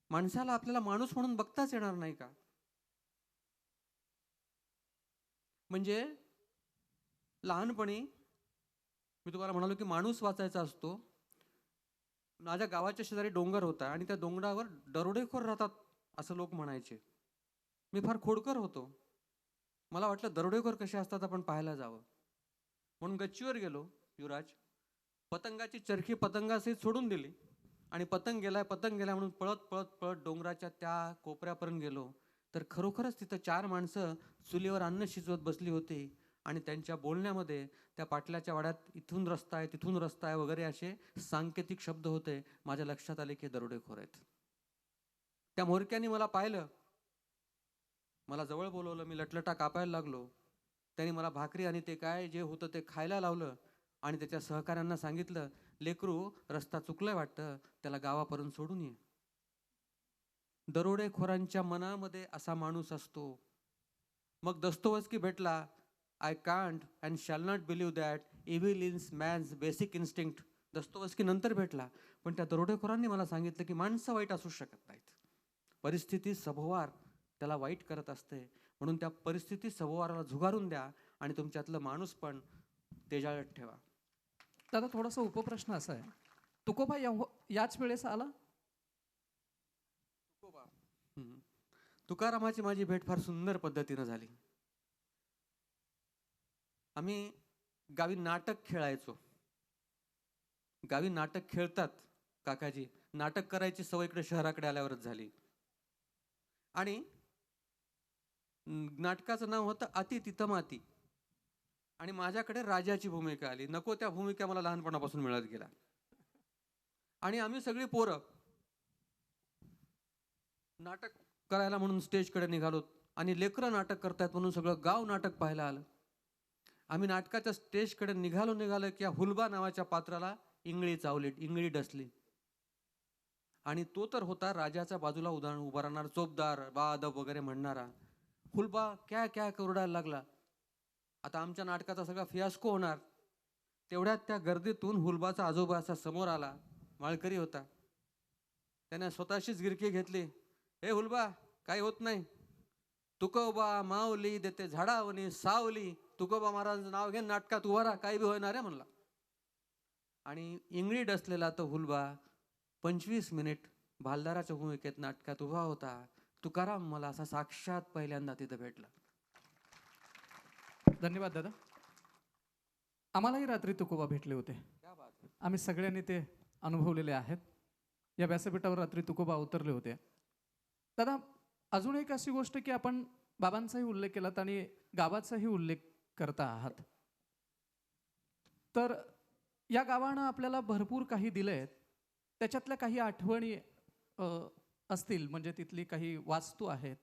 माणसाला आपल्याला माणूस म्हणून बघताच येणार नाही का? म्हणजे लहानपणी मी तुम्हाला म्हणालो की माणूस वाचायचा असतो. माझ्या गावाच्या शेजारी डोंगर होता आणि त्या डोंगरावर दरोडेखोर राहतात असं लोक म्हणायचे. मी फार खोडकर होतो. मला वाटलं दरोडेखोर कसे असतात आपण पाहायला जावं. म्हणून गच्चीवर गेलो. युवराज, पतंगाची चरखी पतंगासहित सोडून दिली आणि पतंग गेलाय म्हणून पळत पळत पळत डोंगराच्या त्या कोपऱ्यापर्यंत गेलो. तर खरोखरच तिथं 4 माणसं चुलीवर अन्न शिजवत बसली होती आणि त्यांच्या बोलण्यामध्ये त्या पाटलाच्या वाड्यात इथून रस्ता आहे, तिथून रस्ता आहे वगैरे असे सांकेतिक शब्द होते. माझ्या लक्षात आले की दरोडेखोर आहेत. त्या म्होरक्यांनी मला पाहिलं, मला जवळ बोलवलं. मी लटलटा कापायला लागलो. त्यांनी मला भाकरी आणि ते काय जे होतं ते खायला लावलं आणि त्याच्या सहकाऱ्यांना सांगितलं, लेकरू रस्ता चुकलाय वाटतं, त्याला गावापर्यंत सोडून ये. दरोडेखोरांच्या मनामध्ये असा माणूस असतो. मग दस्तोवस्की भेटला. I can't and shall not believe that evil is man's basic instinct. Dostoevsky नंतर भेटला, पण त्या दरोडेखोरांनी मला सांगितलं की माणसं वाईट असू शकत नाहीत. परिस्थिती सभोवार त्याला वाईट करत असते. म्हणून त्या परिस्थिती सभोवाराला झुगारून द्या आणि तुमच्यातलं माणूस पण तेजाळत ठेवा. दादा थोडासा उपप्रश्न असा आहे, तुकोबा याच वेळेस आला? हम्म. तुकारामाची माझी भेट फार सुंदर पद्धतीनं झाली. आम्ही गावी नाटक खेळायचो. गावी नाटक खेळतात काकाजी. नाटक करायची सवय इकडे शहराकडे आल्यावरच झाली. आणि नाटकाचं नाव होतं अति तितमाती आणि माझ्याकडे राजाची भूमिका आली. नको त्या भूमिका मला लहानपणापासून मिळत गेला. आणि आम्ही सगळी पोरं नाटक करायला म्हणून स्टेजकडे निघालो आणि लेकरं नाटक करतायत म्हणून सगळं गाव नाटक पाहायला आलं. आम्ही नाटकाच्या स्टेजकडे निघालो की या हुलबा नावाच्या पात्राला इंगळी चावली, इंगळी डसली. आणि तो तर होता राजाच्या बाजूला उभा राहणार, चोपदार, बादब वगैरे म्हणणारा. हुलबा क्या क्या करुडायला लागला. आता आमच्या नाटकाचा सगळा फियास्को होणार. तेवढ्यात त्या गर्दीतून हुलबाचा आजोबा असा समोर आला. माळकरी होता. त्याने स्वतःशीच गिरकी घेतली. हे हुलबा, काही होत नाही. तुकोबा माऊली देते झाडावनी सावली. तुकोबा महाराजांचं नाव घेऊन नाटकात उभा राहा, काही बी होणार आहे म्हणला. आणि इंगळी डसलेला तो हुलबा 25 मिनिट भालदाराच्या भूमिकेत नाटकात उभा होता. तुकाराम मला असा साक्षात पहिल्यांदा तिथं भेटला. धन्यवाद दादा. आम्हालाही रात्री तुकोबा भेटले होते. आम्ही सगळ्यांनी ते अनुभवलेले आहेत. या व्यासपीठावर रात्री तुकोबा उतरले होते. दादा अजून एक अशी गोष्ट की आपण बाबांचाही उल्लेख केलात आणि गावाचाही उल्लेख करता आहात. तर या गावानं आपल्याला भरपूर काही दिलंय. त्याच्यातल्या काही आठवणी असतील, म्हणजे तिथली काही वास्तू आहेत,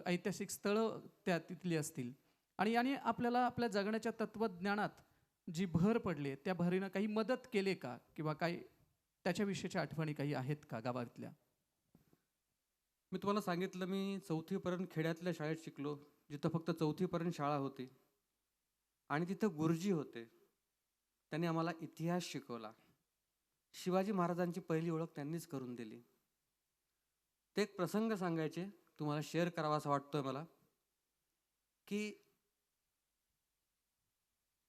ऐतिहासिक स्थळं त्या तिथली असतील आणि याने आपल्याला आपल्या जगण्याच्या तत्वज्ञानात जी भर पडली त्या भरीनं काही मदत केली का, किंवा काही त्याच्याविषयीच्या आठवणी काही आहेत का गावातल्या? मी तुम्हाला सांगितलं, मी 4थीपर्यंत खेड्यातल्या शाळेत शिकलो, जिथं फक्त 4थीपर्यंत शाळा होती. आणि तिथं गुरुजी होते. त्यांनी आम्हाला इतिहास शिकवला. शिवाजी महाराजांची पहिली ओळख त्यांनीच करून दिली. ते एक प्रसंग सांगायचे, तुम्हाला शेअर करावा असं वाटतोय मला, की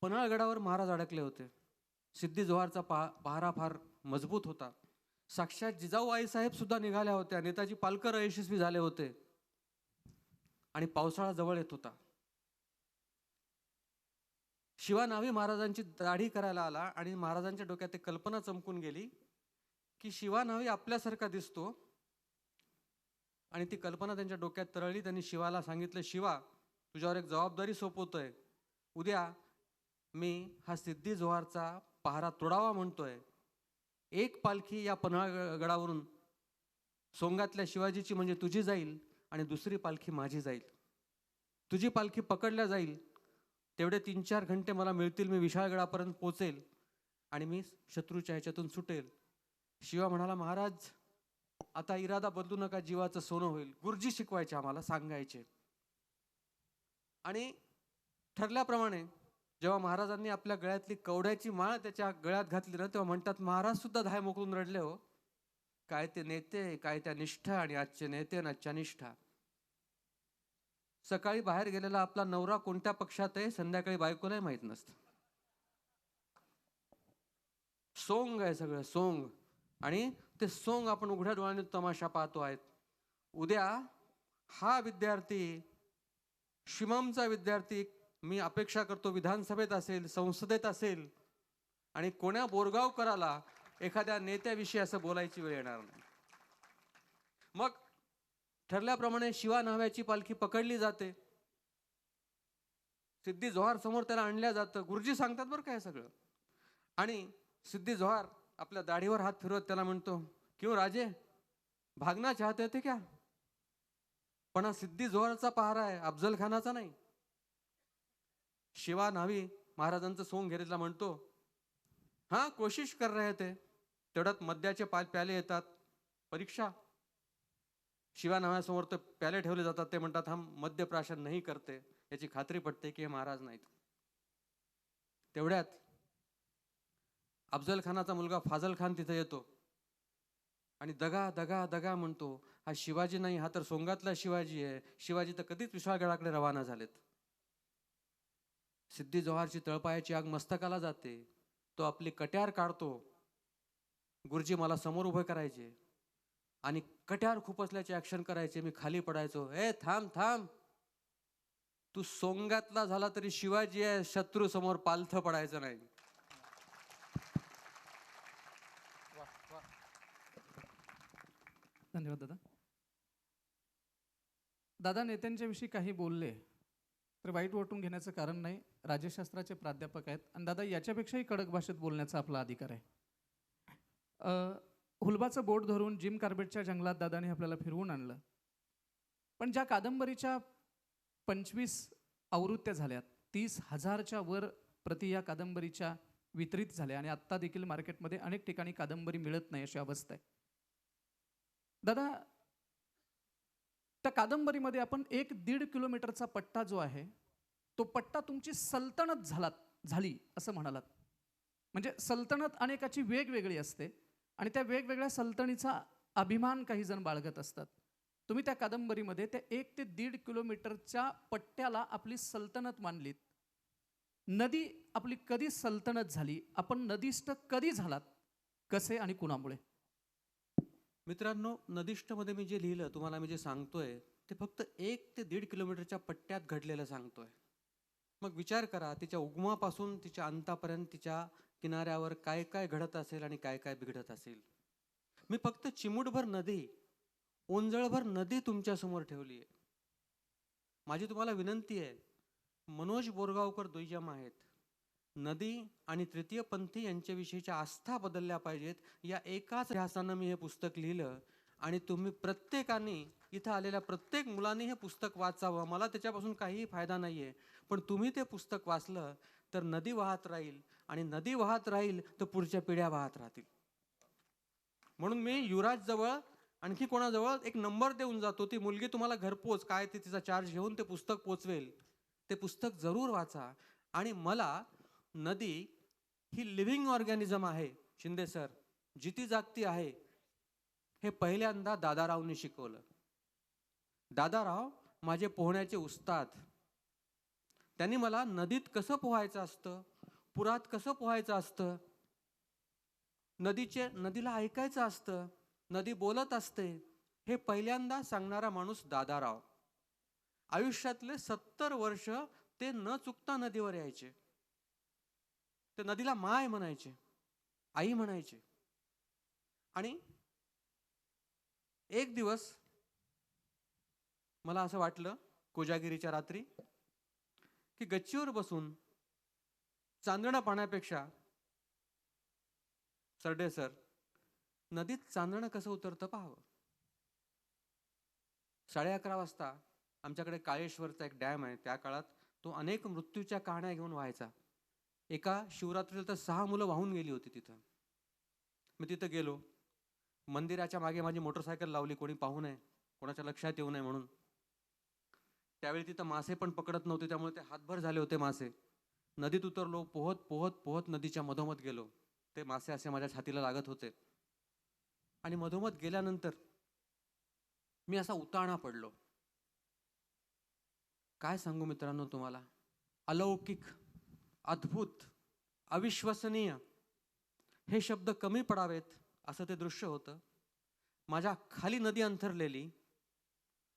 पन्हाळगडावर महाराज अडकले होते. सिद्धी जोहारचा पहारा फार मजबूत होता. साक्षात जिजाऊ आईसाहेब सुद्धा निघाल्या होत्या. नेताजी पालकर अयशस्वी झाले होते आणि पावसाळा जवळ येत होता. शिवा न्हावी महाराजांची दाढी करायला आला आणि महाराजांच्या डोक्यात एक कल्पना चमकून गेली की शिवा न्हावी आपल्यासारखा दिसतो. आणि ती कल्पना त्यांच्या डोक्यात तरळली. त्यांनी शिवाला सांगितलं, शिवा, तुझ्यावर एक जबाबदारी सोपवतोय. उद्या मी हा सिद्धी जोहारचा पहारा तोडावा म्हणतोय. एक पालखी या पन्हाळगडावरून सोंगातल्या शिवाजीची म्हणजे तुझी जाईल आणि दुसरी पालखी माझी जाईल. तुझी पालखी पकडल्या जाईल, तेवढे 3-4 घंटे मला मिळतील. मी विशाळगडापर्यंत पोचेल आणि मी शत्रूच्या ह्याच्यातून सुटेल. शिवा म्हणाला, महाराज आता इरादा बदलू नका, जीवाचं सोनं होईल. गुरुजी शिकवायचे, आम्हाला सांगायचे. आणि ठरल्याप्रमाणे जेव्हा महाराजांनी आपल्या गळ्यातली कवड्याची माळ त्याच्या गळ्यात घातली ना, तेव्हा म्हणतात महाराज सुद्धा धाय मोकळून रडले हो. काय ते नेते, काय त्या निष्ठा, आणि आजचे नेते आणि आजच्या निष्ठा. सकाळी बाहेर गेलेला आपला नवरा कोणत्या पक्षात आहे संध्याकाळी बायकोलाही माहित नसतं. सोंग आहे सगळं, सोंग. आणि ते सोंग आपण उघड्या डोळ्याने तमाशा पाहतो आहेत. उद्या हा विद्यार्थी, शिममचा विद्यार्थी, मी अपेक्षा करतो विधानसभेत असेल, संसदेत असेल, आणि कोण्या बोरगावकराला एखाद्या नेत्याविषयी असं बोलायची वेळ येणार नाही. मग ठरल्याप्रमाणे शिवा न्हाव्याची पालखी पकडली जाते. सिद्धी जोहार समोर त्याला आणल्या जातं. गुरुजी सांगतात बरं काय सगळं. आणि सिद्धी जोहार आपल्या दाढीवर हात फिरवत त्याला म्हणतो, क्यों राजे भागना चाहते थे क्या? पण हा सिद्धी जोहारचा पहारा आहे, अफजल खानाचा नाही. शिवा न्हावी महाराजांचं सोंग घेतला म्हणतो, हाँ कोशिश कर रहे थे. तेवढ्यात मद्याचे प्याले येतात. परीक्षा. शिवा न्हाव्यासमोर ते प्याले ठेवले जातात. ते म्हणतात, हम मद्यप्राशन नाही करते. याची खात्री पटते की हे महाराज नाहीत. तेवढ्यात अफजल खानाचा मुलगा फाजल खान तिथे येतो आणि दगा दगा दगा म्हणतो, हा शिवाजी नाही, हा तर सोंगातला शिवाजी आहे. शिवाजी तर कधीच विशाळगडाकडे रवाना झालेत. सिद्धी जोहारची तळपायाची आग मस्तकाला जाते. तो आपली कट्यार काढतो. गुरुजी मला समोर उभे करायचे आणि कट्यार खुपसल्याचे ऍक्शन करायचे. मी खाली पडायचो. ए थांब थांब, तू सोंगातला झाला तरी शिवाजी आहे, शत्रू समोर पालथं पडायचं नाही. धन्यवाद दादा. दादा नेत्यांच्या विषयी काही बोलले तर वाईट वाटून घेण्याचं कारण नाही. राज्यशास्त्राचे प्राध्यापक आहेत आणि दादा याच्यापेक्षाही कडक भाषेत बोलण्याचा आपला अधिकार आहे. हुलबाचं बोट धरून जिम कार्बेटच्या जंगलात दादाने आपल्याला फिरवून आणलं. पण ज्या कादंबरीच्या 25 आवृत्त्या झाल्यात, 30,000च्या वर प्रति या कादंबरीच्या वितरित झाल्या आणि आत्ता देखील मार्केटमध्ये अनेक ठिकाणी कादंबरी मिळत नाही अशी अवस्था आहे. दादा त्या कादंबरीमध्ये आपण 1-1.5 किलोमीटरचा पट्टा जो आहे तो पट्टा तुमची सल्तनत झाली असं म्हणालात. म्हणजे सल्तनत अनेकाची वेगवेगळी असते आणि त्या वेगवेगळ्या सल्तनीचा अभिमान काही जण बाळगत असतात. तुम्ही त्या कादंबरीमध्ये त्या 1 ते 1.5 किलोमीटरच्या पट्ट्याला आपली सल्तनत मानलीत. नदी आपली कधी सल्तनत झाली? आपण नदीस्थ कधी झालात? कसे आणि कुणामुळे? मित्रांनो, नदीष्टमध्ये मी जे लिहिलं तुम्हाला, मी जे सांगतोय ते फक्त 1 ते 1.5 किलोमीटरच्या पट्ट्यात घडलेलं सांगतोय. मग विचार करा, तिच्या उगमापासून तिच्या अंतापर्यंत तिच्या किनाऱ्यावर काय काय घडत असेल आणि काय काय बिघडत असेल. मी फक्त चिमूटभर नदी, ओंजळभर नदी तुमच्या समोर ठेवली आहे. माझी तुम्हाला विनंती आहे, मनोज बोरगावकर द्विजम आहेत. नदी आणि तृतीयपंथी यांच्याविषयीच्या आस्था बदलल्या पाहिजेत. या एकाच ध्यासानं मी हे पुस्तक लिहिलं आणि तुम्ही प्रत्येकाने, इथं आलेल्या प्रत्येक मुलांनी हे पुस्तक वाचावं. मला त्याच्यापासून काहीही फायदा नाही आहे, पण तुम्ही ते पुस्तक वाचलं तर नदी वाहत राहील आणि नदी वाहत राहील तर पुढच्या पिढ्या वाहत राहतील. म्हणून मी युवराज जवळ आणखी कोणाजवळ एक नंबर देऊन जातो. ती मुलगी तुम्हाला घरपोच काय ते तिचा चार्ज घेऊन ते पुस्तक पोचवेल. ते पुस्तक जरूर वाचा. आणि मला नदी ही लिव्हिंग ऑर्गॅनिझम आहे शिंदे सर, जिती जागती आहे, हे पहिल्यांदा दादारावनी शिकवलं. दादाराव माझे पोहण्याचे उस्ताद. त्यांनी मला नदीत कसं पोहायचं असतं, पुरात कसं पोहायचं असतं, नदीला ऐकायचं असतं, नदी बोलत असते, हे पहिल्यांदा सांगणारा माणूस दादाराव. आयुष्यातले 70 वर्ष ते न चुकता नदीवर यायचे. ते नदीला माय म्हणायचे, आई म्हणायचे. आणि एक दिवस मला असं वाटलं कोजागिरीच्या रात्री की गच्चीवर बसून चांदणं पाण्यापेक्षा, सरडे सर, नदीत चांदणं कसं उतरतं पाहावं. 11:30 वाजता आमच्याकडे काळेश्वरचा एक डॅम आहे. त्या काळात तो अनेक मृत्यूच्या कहाण्या घेऊन व्हायचा. एका शिवरात्रीला तर 6 मुलं वाहून गेली होती तिथं. मी तिथं गेलो. मंदिराच्या मागे माझी मोटरसायकल लावली, कोणी पाहू नये, कोणाच्या लक्षात येऊ नये म्हणून. त्यावेळी तिथं मासे पण पकडत नव्हते, त्यामुळे ते हातभर झाले होते मासे. नदीत उतरलो, पोहत पोहत पोहत नदीच्या मधोमध गेलो. ते मासे असे माझ्या छातीला लागत होते. आणि मधोमध गेल्यानंतर मी असा उताणा पडलो. काय सांगू मित्रांनो तुम्हाला, अलौकिक, अद्भुत, अविश्वसनीय हे शब्द कमी पडावेत असं ते दृश्य होतं. माझ्या खाली नदी अंथरलेली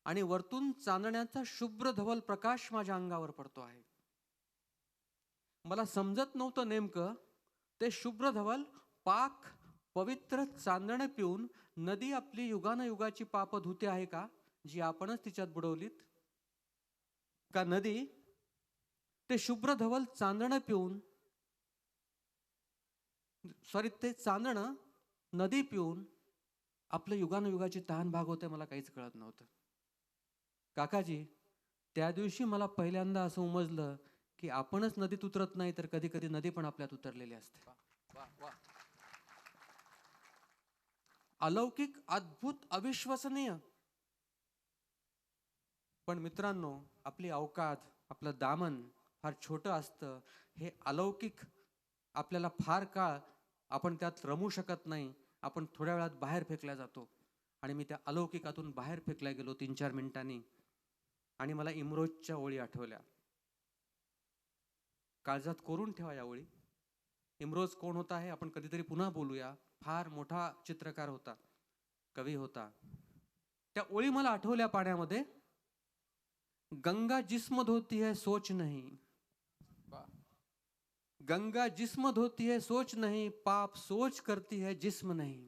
आणि वरतून चांदण्याचा शुभ्र धवल प्रकाश माझ्या अंगावर पडतो आहे. मला समजत नव्हतं नेमकं ते शुभ्र धवल पाक पवित्र चांदणे पिऊन नदी आपली युगानयुगाची पाप धुते आहे का, जी आपणच तिच्यात बुडवलीत, का नदी ते शुभ्र धवल चांदणं पिऊन ते चांदणं नदी पिऊन आपलं युगानुयुगाची तहान भागवते. मला काहीच कळत नव्हतं. काकाजी, त्या दिवशी मला पहिल्यांदा असं उमजलं की आपणच नदीत उतरत नाही तर कधी कधी नदी पण आपल्यात उतरलेली असते. अलौकिक, अद्भुत, अविश्वसनीय. पण मित्रांनो, आपली अवकात, आपलं दामन फार छोटं असतं. हे अलौकिक आपल्याला फार काळ आपण त्यात रमू शकत नाही. आपण थोड्या वेळात बाहेर फेकल्या जातो. आणि मी त्या अलौकिकातून बाहेर फेकल्या गेलो 3-4 मिनिटांनी. आणि मला इमरोजच्या ओळी आठवल्या. काळजात कोरून ठेवा या ओळी. इमरोज कोण होता हे आपण कधीतरी पुन्हा बोलूया. फार मोठा चित्रकार होता, कवी होता. त्या ओळी मला आठवल्या पाण्यामध्ये. गंगा जिस्म धोती है सोच नहीं, गंगा जिस्म धोती है सोच नहीं, पाप सोच करती है जिस्म नहीं.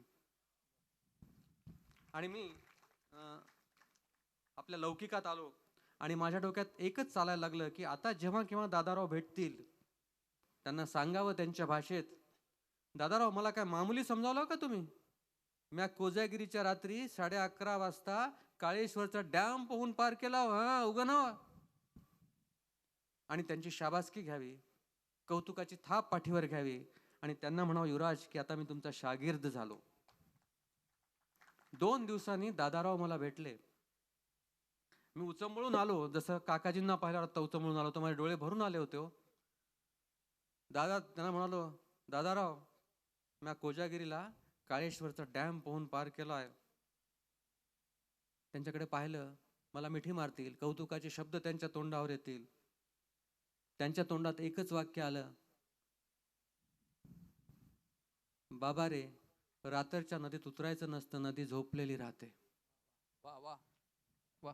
आणि मी आपल्या लौकिकात आलो आणि माझ्या डोक्यात एकच चालायला लागलं की आता जेव्हा केव्हा दादाराव भेटतील त्यांना सांगावं त्यांच्या भाषेत, दादाराव मला काय मामुली समजावलं का तुम्ही? म्या कोजागिरीच्या रात्री 11:30 वाजता काळेश्वरचा डॅम पोहून पार केला. हा उगं ना. आणि त्यांची शाबासकी घ्यावी, कौतुकाची थाप पाठीवर घ्यावी आणि त्यांना म्हणावं, युवराज की आता मी तुमचा शागिर्द झालो. 2 दिवसांनी दादाराव मला भेटले. मी उचंबळून आलो, जसं काकाजींना पाहिल्यावर आता उचंबळून आलो तर माझे डोळे भरून आले होते हो. त्यांना म्हणालो, दादाराव म्या कोजागिरीला काळेश्वरचा डॅम पोहून पार केलाय. त्यांच्याकडे पाहिलं, मला मिठी मारतील, कौतुकाचे शब्द त्यांच्या तोंडावर येतील. त्यांच्या तोंडात एकच वाक्य आलं, बाबा रे, रात्रीच्या नदीत उतरायचं नसतं, नदी झोपलेली राहते. वा वा वा.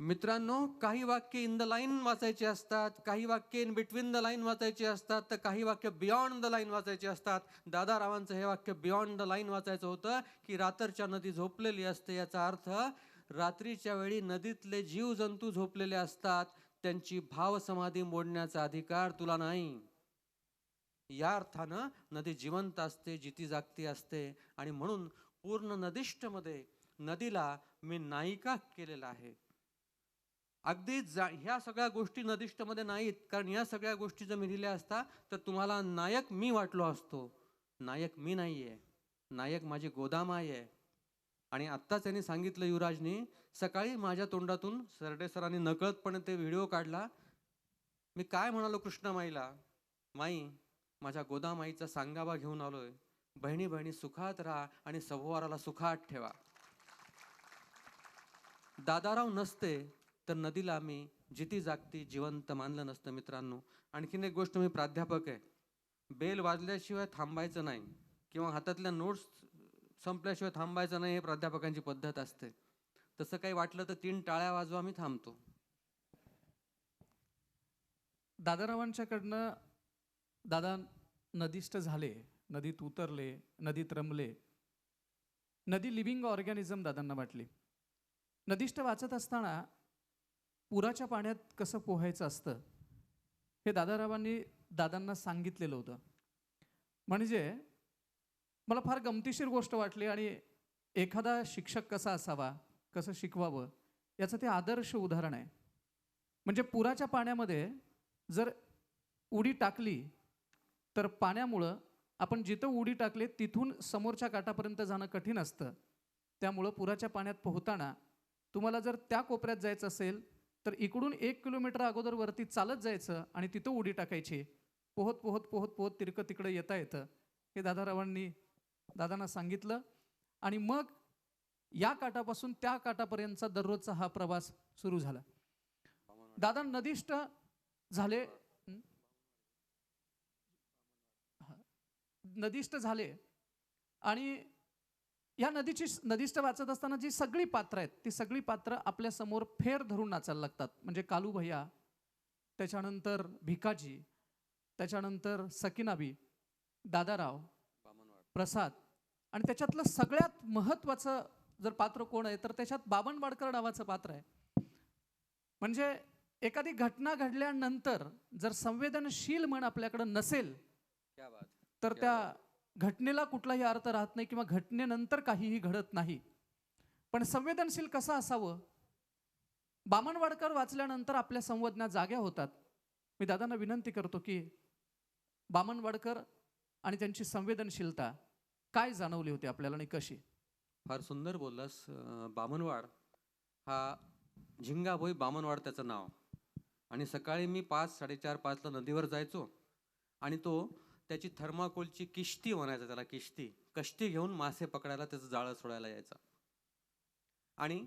मित्रांनो, काही वाक्य इन द लाईन वाचायची असतात, काही वाक्य इन बिटवीन द लाईन वाचायची असतात, तर काही वाक्य बियॉन्ड द लाईन वाचायची असतात. दादारावांचं हे वाक्य बियॉन्ड द लाईन वाचायचं होतं की रात्रीच्या नदी झोपलेली असते. याचा अर्थ रात्रीच्या वेळी नदीतले जीव जंतू झोपलेले असतात, त्यांची भावसमाधी मोडण्याचा अधिकार तुला नाही. या अर्थानं नदी जिवंत असते, जिती जागती असते. आणि म्हणून पूर्ण नदिष्टमध्ये नदीला मी नायिका केलेला आहे. अगदी ह्या सगळ्या गोष्टी नदिष्टमध्ये नाहीत, कारण या सगळ्या गोष्टी जर मी दिल्या असता तर तुम्हाला नायक मी वाटलो असतो. नायक मी नाहीये, नायक माझी गोदामाई आहे. आणि आत्ताच त्यांनी सांगितलं युवराजनी, सकाळी माझ्या तोंडातून सरडे सरांनी नकळतपणे ते व्हिडिओ काढला. मी काय म्हणालो कृष्णामाईला, माई माझ्या गोदामाईचा सांगावा घेऊन आलोय, बहिणी बहिणी सुखात राहा आणि सभोवाराला सुखात ठेवा. दादाराव नसते तर नदीला मी जिती जागती जिवंत मानलं नसतं. मित्रांनो, आणखीन एक गोष्ट, मी प्राध्यापक आहे. बेल वाजल्याशिवाय थांबायचं नाही किंवा हातातल्या नोट्स संपल्याशिवाय थांबायचं नाही, हे प्राध्यापकांची पद्धत असते. तसं काही वाटलं तर 3 टाळ्या वाजवा, मी थांबतो. दादारावांच्याकडनं दादा नदीस्थ झाले, नदीत उतरले, नदीत रमले. नदी लिव्हिंग ऑर्गॅनिझम दादांना वाटली. नदीस्थ वाचत असताना पुराच्या पाण्यात कसं पोहायचं असतं हे दादारावांनी दादांना सांगितलेलं होतं. म्हणजे मला फार गमतीशीर गोष्ट वाटली. आणि एखादा शिक्षक कसा असावा, कसं शिकवावं, याचं ते आदर्श उदाहरण आहे. म्हणजे पुराच्या पाण्यामध्ये जर उडी टाकली तर पाण्यामुळं आपण जिथं उडी टाकले तिथून समोरच्या काठापर्यंत जाणं कठीण असतं. त्यामुळं पुराच्या पाण्यात पोहताना तुम्हाला जर त्या कोपऱ्यात जायचं असेल तर इकडून 1 किलोमीटर अगोदर वरती चालत जायचं आणि तिथं उडी टाकायची. पोहत पोहत पोहत पोहत तिरकं तिकडं येता येतं. हे दादारावांनी दादांना सांगितलं. आणि मग या काठापासून त्या काठापर्यंतचा दररोजचा हा प्रवास सुरू झाला. दादा नदीष्ट झाले, नदीष्ट झाले आणि या नदीष्ट वाचत असताना जी सगळी पात्र आहेत ती सगळी पात्र आपल्या समोर फेर धरून नाचायला लागतात. म्हणजे कालू भैया, त्याच्यानंतर भिकाजी, त्याच्यानंतर सकिनाबी, दादाराव, प्रसाद, आणि त्याच्यातलं सगळ्यात महत्वाचं जर पात्र कोण आहे तर त्याच्यात बामणवाडकर नावाचं पात्र आहे. म्हणजे एखादी घटना घडल्यानंतर जर संवेदनशील मन आपल्याकडे नसेल तर त्या घटनेला कुठलाही अर्थ राहत नाही किंवा घटनेनंतर काहीही घडत नाही. पण संवेदनशील कसं असावं, बामणवाडकर वाचल्यानंतर आपल्या संवेदना जाग्या होतात. मी दादांना विनंती करतो की बामणवाडकर आणि त्यांची संवेदनशीलता काय जाणवली होती आपल्याला आणि कशी? फार सुंदर बोललास. बामणवाड हा झिंगाभोई बामणवाड त्याचं नाव. आणि सकाळी मी 5, 4:30, 5ला नदीवर जायचो आणि तो त्याची थर्माकोलची किश्ती म्हणायचा त्याला, कश्ती घेऊन मासे पकडायला त्याचं जाळं सोडायला यायचा. आणि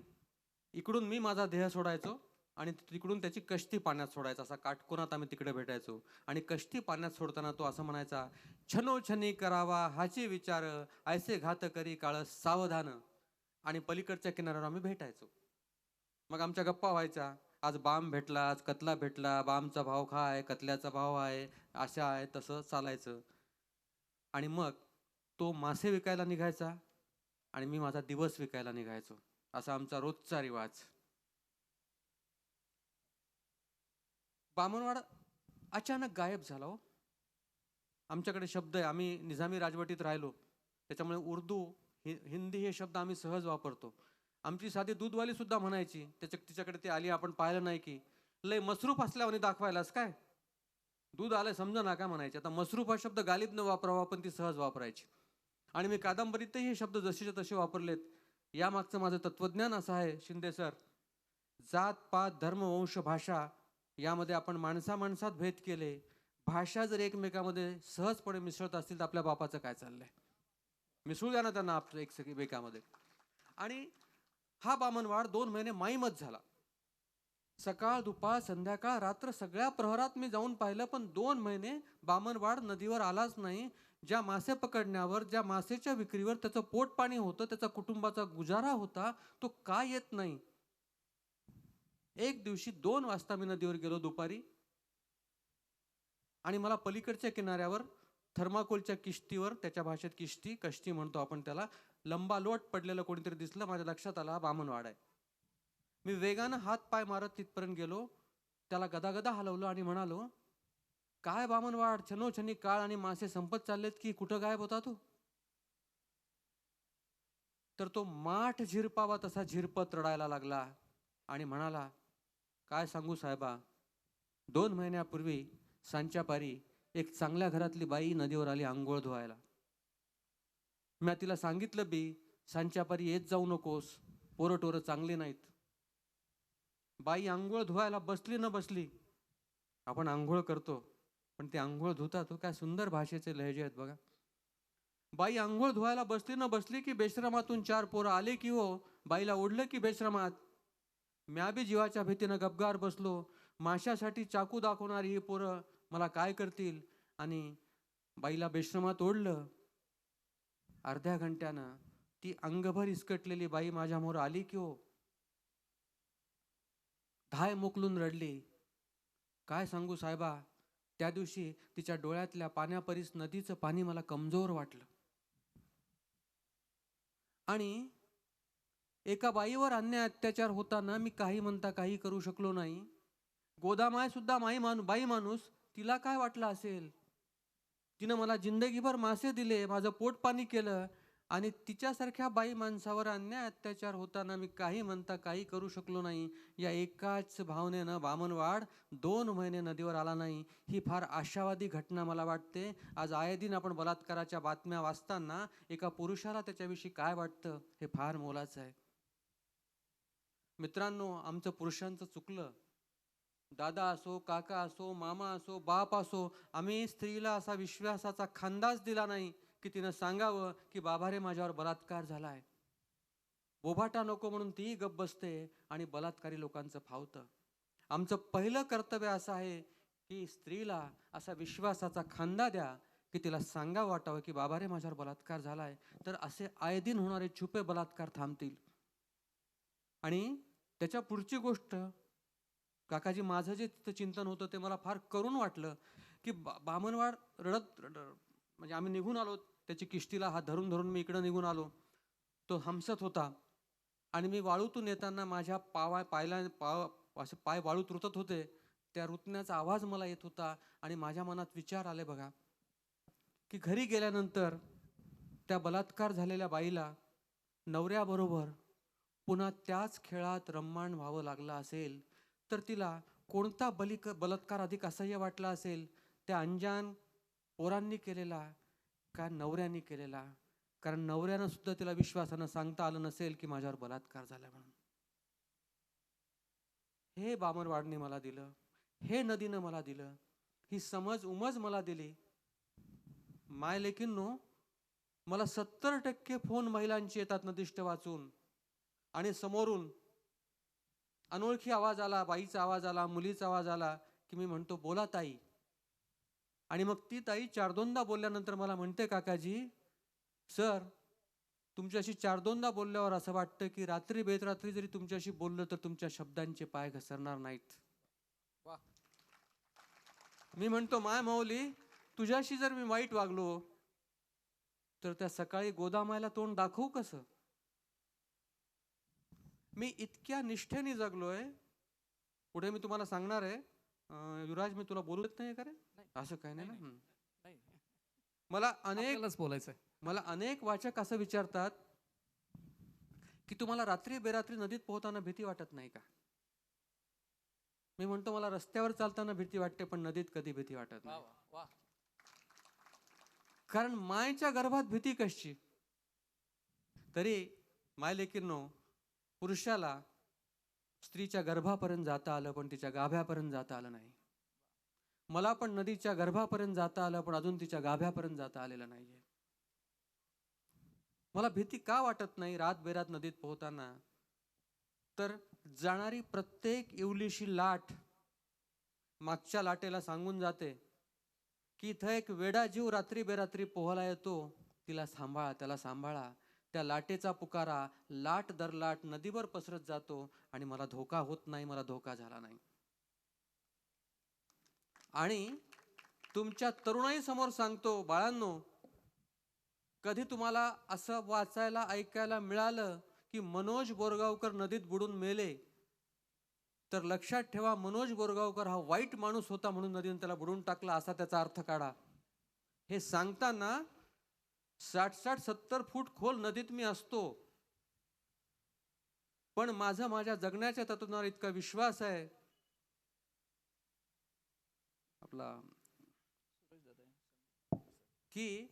इकडून मी माझा देह सोडायचो आणि तिकडून त्याची कश्ती पाण्यात सोडायचा. असा काटकोनात आम्ही तिकडे भेटायचो. आणि कश्ती पाण्यात सोडताना तो असं म्हणायचा, छनोछनी करावा हाची विचार, ऐसे घात करी काळ सावधान. आणि पलीकडच्या किनाऱ्यावर आम्ही भेटायचो. मग आमच्या गप्पा व्हायच्या. आज बाम भेटला, आज कतला भेटला, बामचा भाव काय, कतल्याचा भाव आहे, अशा आहे, तसं चालायचं. आणि मग तो मासे विकायला निघायचा आणि मी माझा दिवस विकायला निघायचो. असा आमचा रोजचा रिवाज. बामणवाड अचानक गायब झाला हो. आमच्याकडे शब्द आहे, आम्ही निजामी राजवटीत राहिलो त्याच्यामुळे उर्दू हिंदी हे शब्द आम्ही सहज वापरतो. आमची साधी दूधवाली सुद्धा म्हणायची, तिच्याकडे ती आली, आपण पाहिलं नाही की लय मसरूफ असल्यावर दाखवायलास काय, दूध आलं समजा ना काय म्हणायचे. आता मसरूफ हा शब्द गालिब न वापरावा पण ती सहज वापरायची. आणि मी कादंबरीतही हे शब्द जसेच्या तसे वापरलेत. यामागचं माझं तत्वज्ञान असं आहे शिंदे सर, जात पात धर्म वंश भाषा यामध्ये आपण माणसात भेद केले, भाषा जर एकमेकामध्ये सहजपणे मिसळत असतील तर आपल्या बापाचं काय चाललंय, मिसळू द्या ना त्यांना एकमेकामध्ये. आणि हा बामणवाड 2 महिने माईमच झाला. सकाळ दुपार संध्याकाळ रात्र सगळ्या प्रहरात मी जाऊन पाहिलं पण 2 महिने बामणवाड नदीवर आलाच नाही. ज्या मासे पकडण्यावर, ज्या मासेच्या विक्रीवर त्याचं पोट पाणी होतं, त्याचा कुटुंबाचा गुजारा होता, तो का येत नाही. एक दिवशी 2 वाजता मी नदीवर गेलो दुपारी आणि मला पलीकडच्या किनाऱ्यावर थर्माकोलच्या किश्तीवर, त्याच्या भाषेत कश्ती म्हणतो आपण त्याला, लंबालोट पडलेलं कोणीतरी दिसलं. माझ्या लक्षात आला बामणवाड आहे. मी वेगानं हात पाय मारत तिथपर्यंत गेलो, त्याला गदागदा हलवलं आणि म्हणालो, काय बामणवाड, छनोछनी काळ आणि मासे संपत चाललेत की कुठं गायब होता तू. तर तो माठ झिरपावा तसा झिरपत रडायला लागला आणि म्हणाला, काय सांगू साहेबा, 2 महिन्यापूर्वी सांच्या पारी एक चांगल्या घरातली बाई नदीवर आली आंघोळ धुवायला. मी तिला सांगितलं बी, सांच्या पारी येत जाऊ नकोस, पोरटोरं चांगली नाहीत. बाई आंघोळ धुवायला बसली न बसली, आपण आंघोळ करतो पण ते आंघोळ धुतात तो काय सुंदर भाषेचे लहजे आहेत बघा. बाई आंघोळ धुवायला बसली न बसली की बेश्रमातून 4 पोरं आले की हो, बाईला ओढलं की बेश्रमात. म्या बी जीवाच्या भीतीनं गपगार बसलो. माशासाठी चाकू दाखवणारी ही पोरं मला काय करतील. आणि बाईला बेश्रमात ओढलं. अर्ध्या घंट्यानं ती अंगभर इसकटलेली बाई माझ्यामोर आली की हो, धाय मोकलून रडली. काय सांगू साहेबा, त्या दिवशी तिच्या डोळ्यातल्या पाण्यापरीस नदीचं पाणी मला कमजोर वाटलं. आणि एका बाईवर अन्याय अत्याचार होताना मी काही म्हणता काही करू शकलो नाही. गोदामाय सुद्धा बाई माणूस, तिला काय वाटलं असेल. तिनं मला जिंदगीभर मासे दिले, माझं पोट पाणी केलं, आणि तिच्यासारख्या बाई माणसावर अन्याय अत्याचार होताना मी काही म्हणता काही करू शकलो नाही. या एकाच भावनेनं बामणवाड 2 महिने नदीवर आला नाही. ही फार आशावादी घटना मला वाटते. आज आये दिन आपण बलात्काराच्या बातम्या वाचताना एका पुरुषाला त्याच्याविषयी काय वाटतं हे फार मोलाचं आहे. मित्रांनो, आमचं पुरुषांचं चुकलं. दादा असो, काका असो, मामा असो, बाप असो, आम्ही स्त्रीला असा विश्वासाचा खांदाच दिला नाही की तिनं सांगावं की बाबा रे माझ्यावर बलात्कार झालाय. बोभाटा नको म्हणून तीही गप्प बसते आणि बलात्कारी लोकांचं फावतं. आमचं पहिलं कर्तव्य असं आहे की स्त्रीला असा विश्वासाचा खांदा द्या की तिला सांगा वाटावं की बाबा रे माझ्यावर बलात्कार झालाय, तर असे आये दिन होणारे छुपे बलात्कार थांबतील. आणि त्याच्या पुढची गोष्ट, काकाजी, माझं जे तिथं चिंतन होतं ते मला फार करून वाटलं की बामणवाड म्हणजे आम्ही निघून आलो, त्याची किश्तीला हात धरून धरून मी इकडं निघून आलो. तो हमसत होता आणि मी वाळूतून येताना माझ्या असे पाय वाळूत रुतत होते. त्या रुतण्याचा आवाज मला येत होता आणि माझ्या मनात विचार आले बघा, की घरी गेल्यानंतर त्या बलात्कार झालेल्या बाईला नवऱ्याबरोबर पुन्हा त्याच खेळात रम्माण व्हावं लागलं असेल तर तिला कोणता बलात्कार अधिक असह्य वाटला असेल, त्या अंजान पोरांनी केलेला का नवऱ्याने केलेला? कारण नवऱ्यानं सुद्धा तिला विश्वासानं सांगता आलं नसेल की माझ्यावर बलात्कार झाला म्हणून. हे बामणवाडने मला दिलं, हे नदीनं मला दिलं, ही समज उमज मला दिली. माय लेकींनो, मला 70% फोन महिलांचे येतात नदिष्ट वाचून, आणि समोरून अनोळखी आवाज आला, बाईचा आवाज आला, मुलीचा आवाज आला की मी म्हणतो बोला ताई. आणि मग ती ताई 4-2दा बोलल्यानंतर मला म्हणते, काकाजी सर, तुमच्याशी 4-2दा बोलल्यावर असं वाटतं की रात्री बेतरात्री जरी तुमच्याशी बोललं तर तुमच्या शब्दांचे पाय घसरणार नाहीत. मी म्हणतो माय माऊली, तुझ्याशी जर मी वाईट वागलो तर त्या सकाळी गोदामायला तोंड दाखवू कसं? मी इतक्या निष्ठेने जगलोय. पुढे मी तुम्हाला सांगणार आहे. युवराज, मी तुला बोलू देत नाही का रे? असं काय नाही ना. आपल्यालाच बोलायचंय. मला अनेक वाचक असं विचारतात की तुम्हाला रात्री बेरात्री नदीत पोहताना भीती वाटत नाही का? मी म्हणतो मला रस्त्यावर चालताना भीती वाटते, पण नदीत कधी भीती वाटत नाही. कारण मायच्या गर्भात भीती कशी? तरी माय लेकींनो, पुरुषाला स्त्रीच्या गर्भापर्यंत जाता आलं पण तिच्या गाभ्यापर्यंत जाता आलं नाही. मला पण नदीच्या गर्भापर्यंत जाता आलं पण अजून तिच्या गाभ्यापर्यंत जाता आलेलं नाहीये. मला भीती का वाटत नाही रात बेरात नदीत पोहताना? तर जाणारी प्रत्येक इवलीशी लाट मागच्या लाटेला सांगून जाते की इथं एक वेडा जीव रात्री बेरात्री पोहायला येतो, तिला सांभाळा, त्याला सांभाळा. त्या लाटेचा पुकारा लाट दर लाट नदीवर पसरत जातो आणि मला धोका होत नाही, मला धोका झाला नाही. आणि तुमच्या तरुणाई समोर सांगतो, बाळांनो, कधी तुम्हाला असं वाचायला ऐकायला मिळालं की मनोज बोरगावकर नदीत बुडून मेले, तर लक्षात ठेवा, मनोज बोरगावकर हा वाईट माणूस होता म्हणून नदीने त्याला बुडून टाकला असा त्याचा अर्थ काढा. हे सांगताना 60-70 फूट खोल नदीत मी असतो, पण माझ्या जगण्याच्या तत्त्वावर इतका विश्वास आहे आपला की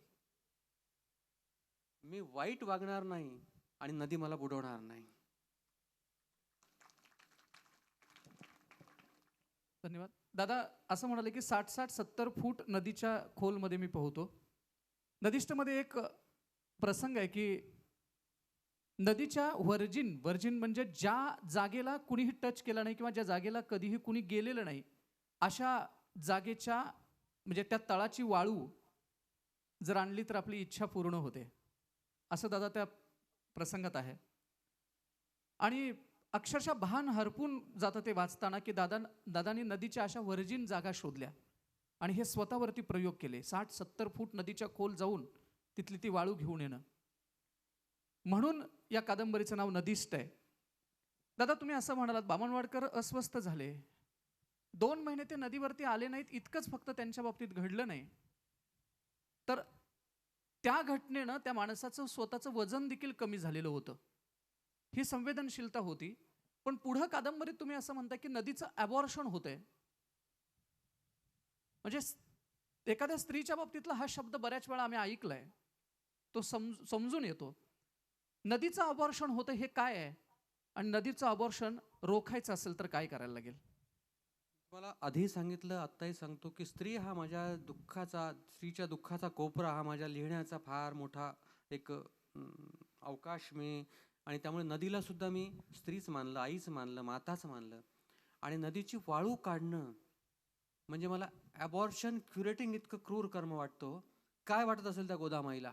मी वाईट वागणार नाही आणि नदी मला बुडवणार नाही. धन्यवाद. दादा असं म्हणाले की 60-70 फूट नदीच्या खोलमध्ये मी पोहतो. नदीष्टमध्ये एक प्रसंग आहे की नदीच्या वर्जिन म्हणजे ज्या जागेला कुणीही टच केला नाही किंवा ज्या जागेला कधीही कुणी गेलेलं नाही, अशा जागेच्या म्हणजे त्या तळाची वाळू जर आणली तर आपली इच्छा पूर्ण होते, असं दादा त्या प्रसंगात आहे. आणि अक्षरशः भान हरपून जातं ते वाचताना की दादानी नदीच्या अशा वर्जिन जागा शोधल्या आणि हे स्वतःवरती प्रयोग केले. 60-70 फूट नदीच्या खोल जाऊन तिथली ती वाळू घेऊन येणं. म्हणून या कादंबरीचं नाव नदीष्ट आहे. दादा तुम्ही असं म्हणालात, बामणवाडकर अस्वस्थ झाले, 2 महिने ते नदीवरती आले नाहीत, इतकंच फक्त त्यांच्या बाबतीत घडलं नाही, तर त्या घटनेनं त्या माणसाचं स्वतःचं वजन देखील कमी झालेलं होतं. ही संवेदनशीलता होती. पण पुढं कादंबरीत तुम्ही असं म्हणता की नदीचं ॲबॉर्शन होतंय. म्हणजे एखाद्या स्त्रीच्या बाबतीतला हा शब्द बऱ्याच वेळा आम्ही ऐकलाय, तो समजून येतो. नदीचं अबॉर्शन होतं हे काय आहे आणि नदीचं अबॉर्शन रोखायचं असेल तर काय करायला लागेल? मला आधी सांगितलं, आत्ताही सांगतो की स्त्रीच्या दुःखाचा कोपरा हा माझ्या लिहिण्याचा फार मोठा एक अवकाश मी आणि त्यामुळे नदीला सुद्धा मी स्त्रीच मानलं, आईच मानलं, माताच मानलं. आणि नदीची वाळू काढणं म्हणजे मला ॲबॉर्शन क्युरेटिंग इतकं क्रूर कर्म वाटतो. काय वाटत असेल त्या गोदामाईला?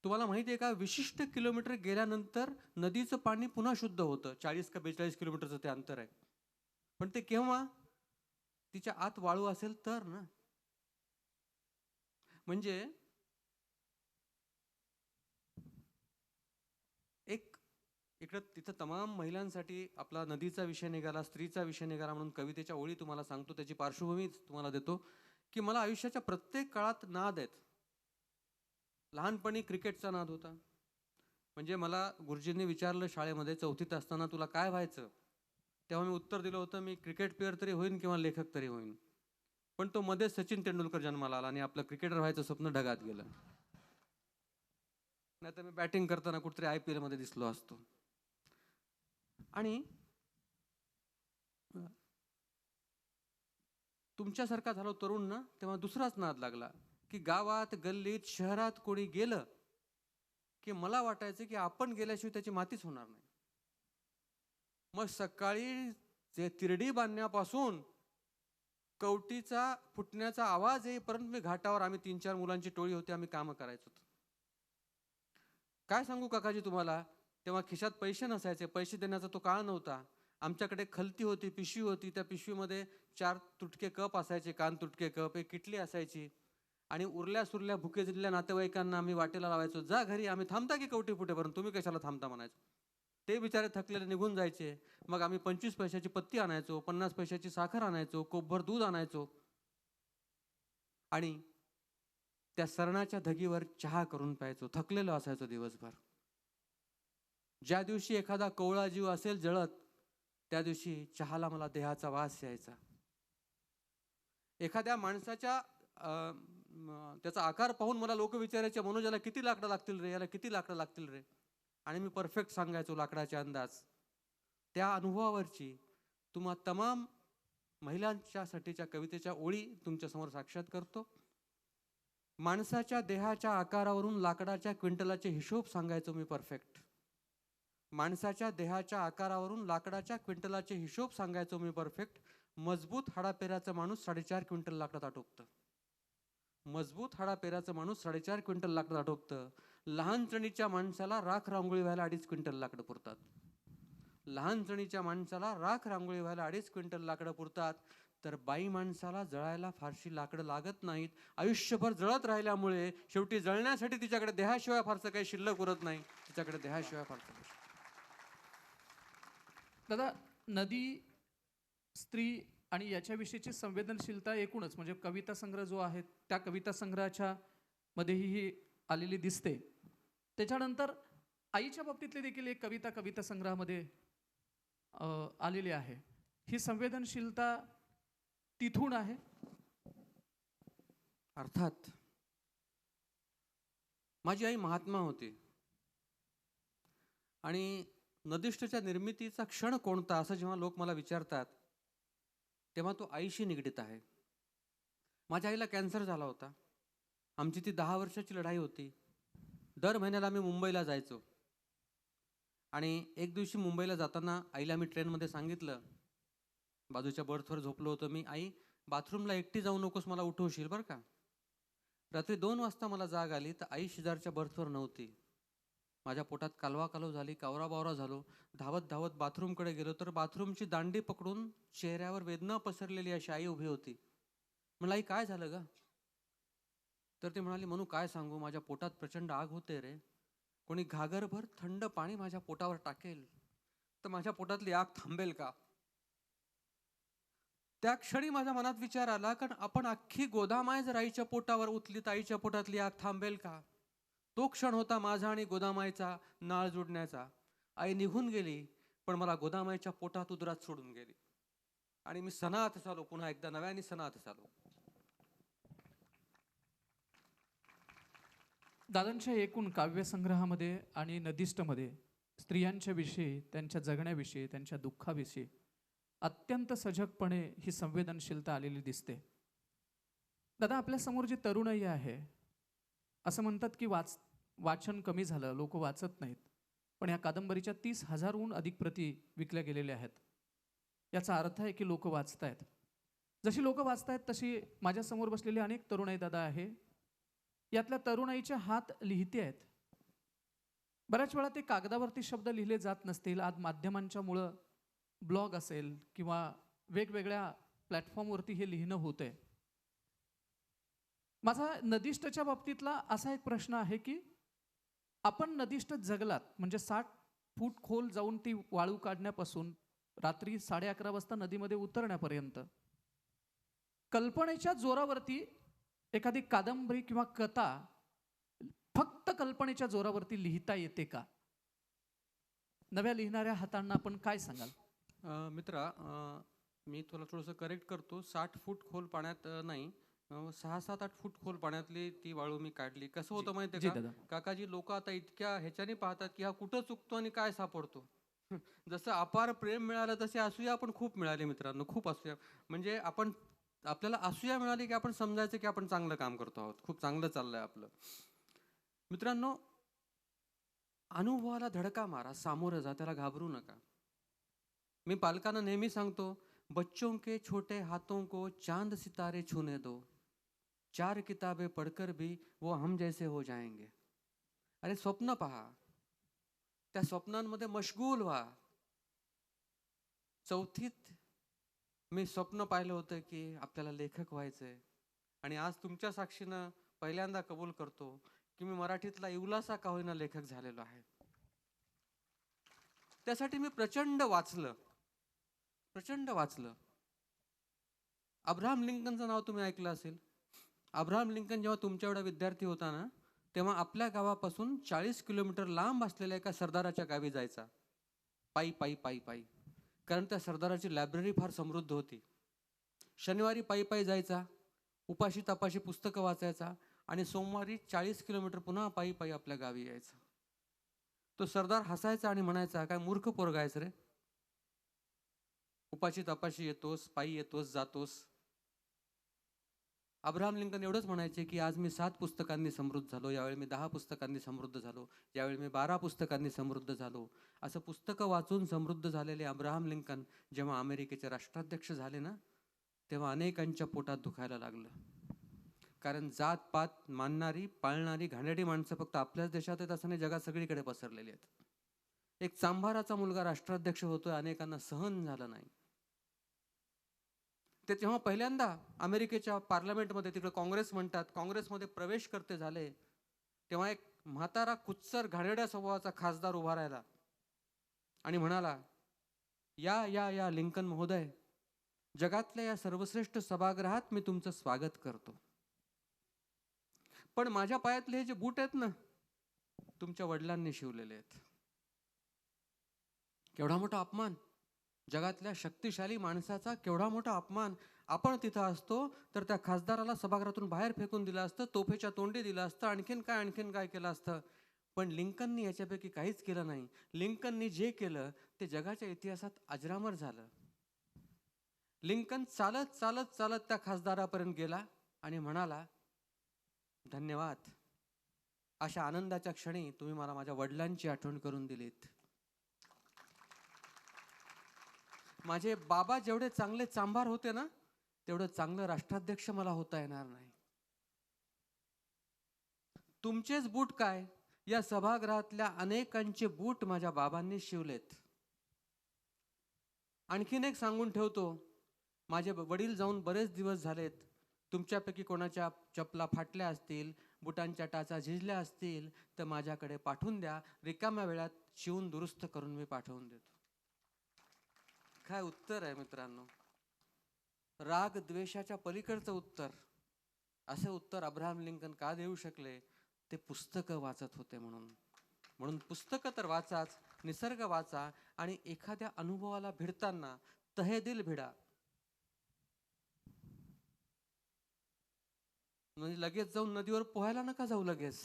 तुम्हाला माहिती आहे का, विशिष्ट किलोमीटर गेल्यानंतर नदीचं पाणी पुन्हा शुद्ध होतं. 40 का 42 किलोमीटरचं ते अंतर आहे. पण ते केव्हा? तिच्या आत वाळू असेल तर ना. म्हणजे एक इकडं तिथं तमाम महिलांसाठी आपला नदीचा विषय निघाला, स्त्रीचा विषय निघाला म्हणून कवितेच्या ओळी तुम्हाला सांगतो, त्याची पार्श्वभूमी तुम्हाला देतो, की मला आयुष्याच्या प्रत्येक काळात नाद आहेत. लहानपणी क्रिकेटचा नाद होता. म्हणजे मला गुरुजींनी विचारलं शाळेमध्ये 4थीत असताना तुला काय व्हायचं? तेव्हा मी उत्तर दिलं होतं, मी क्रिकेट प्लेअर तरी होईन किंवा लेखक तरी होईन. पण तो मध्ये सचिन तेंडुलकर जन्माला आला आणि आपलं क्रिकेटर व्हायचं स्वप्न ढगात गेलं. नाहीतर मी बॅटिंग करताना कुठेतरी IPL मध्ये दिसलो असतो. आणि तुमच्यासारखा झालो तरुण ना, तेव्हा दुसराच नाद लागला, की गावात, गल्लीत, शहरात कोणी गेलं की मला वाटायचं की आपण गेल्याशिवाय त्याची मातीच होणार नाही. मग सकाळी जे तिरडी बांधण्यापासून कवटीचा फुटण्याचा आवाज येईपर्यंत मी घाटावर, आम्ही 3-4 मुलांची टोळी होती, आम्ही कामं करायचो. काय सांगू काकाजी तुम्हाला, तेव्हा खिशात पैसे नसायचे, पैसे देण्याचा तो काळ नव्हता. आमच्याकडे खलती होती, पिशवी होती, त्या पिशवीमध्ये 4 तुटके कप असायचे, कान तुटके कप, एक किटली असायची. आणि उरल्या सुरल्या भुके जिल्ह्या नातेवाईकांना आम्ही वाटेला लावायचो, जा घरी, आम्ही थांबता की कवटी फुटेपर्यंत, तुम्ही कशाला थांबता म्हणायचो. ते बिचारे थकलेले निघून जायचे. मग आम्ही 25 पैशाची पत्ती आणायचो, 50 पैशाची साखर आणायचो, कोपभर दूध आणायचो आणि त्या सरणाच्या धगीवर चहा करून प्यायचो. थकलेलो असायचो दिवसभर. ज्या दिवशी एखादा कोवळा जीव असेल जळत, त्या दिवशी चहाला मला देहाचा वास यायचा. एखाद्या माणसाच्या त्याचा आकार पाहून मला लोक विचारायचे, मनोज याला किती लाकडं लागतील रे, याला किती लाकडं लागतील रे. आणि मी परफेक्ट सांगायचो लाकडाचे अंदाज. त्या अनुभवावरची तुम्हा तमाम महिलांच्यासाठीच्या कवितेच्या ओळी तुमच्यासमोर साक्षात करतो. माणसाच्या देहाच्या आकारावरून लाकडाच्या क्विंटलाचे हिशोब सांगायचो मी परफेक्ट. माणसाच्या देहाच्या आकारावरून लाकडाच्या क्विंटलाचे हिशोब सांगायचो मी परफेक्ट. मजबूत हाडापेराचं माणूस 4.5 क्विंटल लाकडात आटोपतं. मजबूत हाडापेराचं माणूस 4.5 क्विंटल लाकडात आटोपतं. लहानचणीच्या माणसाला राख रांगोळी व्हायला 2.5 क्विंटल लाकडं पुरतात. लहानचणीच्या माणसाला राख रांगोळी व्हायला 2.5 क्विंटल लाकडं पुरतात. तर बाई माणसाला जळायला फारशी लाकडं लागत नाहीत. आयुष्यभर जळत राहिल्यामुळे शेवटी जळण्यासाठी तिच्याकडे देहाशिवाय फारसं काही शिल्लक उरत नाही. तिच्याकडे देहाशिवाय फारसं काही. दादा, नदी, स्त्री आणि याच्याविषयीची संवेदनशीलता एकूणच म्हणजे कविता संग्रह जो आहे त्या कविता संग्रहाच्या मध्येही ही आलेली दिसते. त्याच्यानंतर आईच्या बाबतीतली देखील एक कविता संग्रहामध्ये आलेली आहे. ही संवेदनशीलता तिथून आहे? अर्थात. माझी आई महात्मा होती आणि नदीष्टच्या निर्मितीचा क्षण कोणता असं जेव्हा लोक मला विचारतात तेव्हा तो आईशी निगडीत आहे. माझ्या आईला कॅन्सर झाला होता. आमची ती 10 वर्षाची लढाई होती. दर महिन्याला मी मुंबईला जायचो आणि एक दिवशी मुंबईला जाताना आईला मी ट्रेनमध्ये सांगितलं, बाजूच्या बर्थवर झोपलो होतो मी, आई बाथरूमला एकटी जाऊ नकोस, मला उठवशील बरं का. रात्री 2 वाजता मला जाग आली तर आई शेजारच्या बर्थवर नव्हती. माझ्या पोटात कालवा कालव झाली, कावराबावरा झालो. धावत धावत बाथरूमकडे गेलो तर बाथरूमची दांडी पकडून चेहऱ्यावर वेदना पसरलेली अशी आई उभी होती. म्हणलं, आई काय झालं ग? तर ती म्हणाली, मनू काय सांगू, माझ्या पोटात प्रचंड आग होते रे. कोणी घागरभर थंड पाणी माझ्या पोटावर टाकेल तर माझ्या पोटातली आग थांबेल का? त्या क्षणी माझ्या मनात विचार आला, कारण आपण अख्खी गोदामाय जर आईच्या पोटावर उतली तर आईच्या पोटातली आग थांबेल का? तो क्षण होता माझा आणि गोदामाईचा नाळ जोडण्याचा. आई निघून गेली पण मला गोदामाईच्या पोटात उदरात सोडून गेली आणि मी सनाथ झालो, पुन्हा एकदा नव्याने सनाथ झालो. दादांच्या एकूण काव्यसंग्रहामध्ये आणि नदिष्टमध्ये स्त्रियांच्या विषयी, त्यांच्या जगण्याविषयी, त्यांच्या दुःखाविषयी अत्यंत सजगपणे ही संवेदनशीलता आलेली दिसते. दादा, आपल्यासमोर जी तरुणाई आहे, असं म्हणतात की वाचन कमी झालं, लोक वाचत नाहीत. पण या कादंबरीच्या 30,000हून अधिक प्रती विकल्या गेलेल्या आहेत. याचा अर्थ आहे की लोक वाचतायत. जशी लोक वाचतायत तशी माझ्यासमोर बसलेले अनेक तरुणाई दादा आहे. यातल्या तरुणाईचे हात लिहिते आहेत. बऱ्याच वेळा ते कागदावरती शब्द लिहिले जात नसतील. आज माध्यमांच्या मुळं ब्लॉग असेल किंवा वेगवेगळ्या प्लॅटफॉर्मवरती हे लिहिणं होतंय. माझा नदीष्टच्या बाबतीतला असा एक प्रश्न आहे की आपण नदीष्ट जगलात म्हणजे 60 फूट खोल जाऊन ती वाळू काढण्यापासून रात्री 11:30 वाजता नदीमध्ये उतरण्यापर्यंत कल्पनेच्या जोरावरती एखादी कादंबरी किंवा कथा फक्त कल्पनेच्या जोरावरती लिहिता येते का? नव्या लिहिणाऱ्या हातांना आपण काय सांगाल? मित्रा, मी तुला थोडंसं करेक्ट करतो. 60 फूट खोल पाण्यात नाही, 6-7-8 फूट खोल पाण्यातली ती वाळू मी काढली. कसं होतं माहिती जी आहे दादा. का काकाजी, लोक आता इतक्या ह्याच्याने पाहतात की हा कुठं चुकतो आणि काय सापडतो. जसं अपार प्रेम मिळालं तसे असूया पण खूप मिळाली मित्रांनो, खूप असूया. म्हणजे आपल्याला असूया मिळाली की आपण समजायचं की आपण चांगलं काम करतो आहोत, खूप चांगलं चाललंय आपलं. मित्रांनो, अनुभवाला धडका मारा, सामोरं जा, त्याला घाबरू नका. मी पालकांना नेहमी सांगतो, बच्चों के छोटे हाथों को चांद सितारे छूने दो, 4 किताबें पढ़कर भी वो हम जैसे हो जाएंगे. अरे स्वप्न पहा, त्या स्वप्नांमध्ये मशगूल व्हा. 4थीत मी स्वप्न पाहिलं होतं की आपल्याला लेखक व्हायचंय, आणि आज तुमच्या साक्षीनं पहिल्यांदा कबूल करतो की मी मराठीतला इवलासा का होईना लेखक झालेलो आहे. त्यासाठी मी प्रचंड वाचलं. अब्राहम लिंकनचं नाव तुम्ही ऐकलं असेल. अब्राहम लिंकन जेव्हा तुमच्या एवढा विद्यार्थी होता ना, तेव्हा आपल्या गावापासून 40 किलोमीटर लांब असलेल्या एका सरदाराच्या गावी जायचा, पायी पायी पायी पायी. कारण त्या सरदाराची लायब्ररी फार समृद्ध होती. शनिवारी पायी पायी जायचा, उपाशी तापाशी पुस्तकं वाचायचा, आणि सोमवारी 40 किलोमीटर पुन्हा पायी पायी आपल्या गावी यायचा. तो सरदार हसायचा आणि म्हणायचा, काय मूर्ख पोरगा आहेस रे, उपाशी तापाशी येतोस, पायी येतोस, जातोस. अब्राहम लिंकन एवढंच म्हणायचे की आज मी 7 पुस्तकांनी समृद्ध झालो, यावेळी मी 10 पुस्तकांनी समृद्ध झालो, यावेळी मी 12 पुस्तकांनी समृद्ध झालो. असं पुस्तकं वाचून समृद्ध झालेले अब्राहम लिंकन जेव्हा अमेरिकेचे राष्ट्राध्यक्ष झाले ना, तेव्हा अनेकांच्या पोटात दुखायला लागलं. कारण जात-पात मानणारी, पाळणारी घाणेरडी माणसं फक्त आपल्याच देशात आहेत असं नाही, जगात सगळीकडे पसरलेली आहेत. एक चांभाराचा मुलगा राष्ट्राध्यक्ष होतोय, अनेकांना सहन झालं नाही. ते तेव्हा पहिल्यांदा अमेरिकेच्या पार्लमेंटमध्ये, तिकडे काँग्रेस म्हणतात, काँग्रेसमध्ये प्रवेश करते झाले, तेव्हा एक म्हातारा कुत्सर घाणेरड्या स्वभावाचा खासदार उभा राहिला आणि म्हणाला, या या या लिंकन महोदय, जगातल्या या सर्वश्रेष्ठ सभागृहात मी तुमचं स्वागत करतो, पण माझ्या पायातले हे जे बूट आहेत ना, तुमच्या वडिलांनी शिवलेले आहेत. केवढा मोठा अपमान, जगातल्या शक्तिशाली माणसाचा केवढा मोठा अपमान. आपण तिथं असतो तर त्या खासदाराला सभागृहातून बाहेर फेकून दिलं असतं, तोफेच्या तोंडी दिलं असतं, आणखीन काय केलं असतं. पण लिंकननी याच्यापैकी काहीच केलं नाही. लिंकननी जे केलं ते जगाच्या इतिहासात अजरामर झालं. लिंकन चालत चालत चालत त्या खासदारापर्यंत गेला आणि म्हणाला, धन्यवाद, अशा आनंदाच्या क्षणी तुम्ही मला माझ्या वडिलांची आठवण करून दिलीत. माझे बाबा जेवढे चांगले चांभार होते ना, तेवढं चांगलं राष्ट्राध्यक्ष मला होता येणार नाही. तुमचेच बूट काय, या सभागृहातल्या अनेकांचे बूट माझ्या बाबांनी शिवलेत. आणखीन एक सांगून ठेवतो, माझे वडील जाऊन बरेच दिवस झालेत. तुमच्यापैकी कोणाच्या चपला फाटल्या असतील, बुटांच्या टाचा झिजल्या असतील तर माझ्याकडे पाठवून द्या, रिकाम्या वेळात शिवून दुरुस्त करून मी पाठवून देतो. काय उत्तर आहे मित्रांनो, राग द्वेषाच्या पलीकडचं उत्तर. असे उत्तर अब्राहम लिंकन का देऊ शकले? ते पुस्तकं वाचत होते म्हणून पुस्तकं तर वाचाच, निसर्ग वाचा, आणि एखाद्या अनुभवाला भिडताना तहेदिल भिडा. म्हणजे लगेच जाऊन नदीवर पोहायला नका जाऊ लगेच,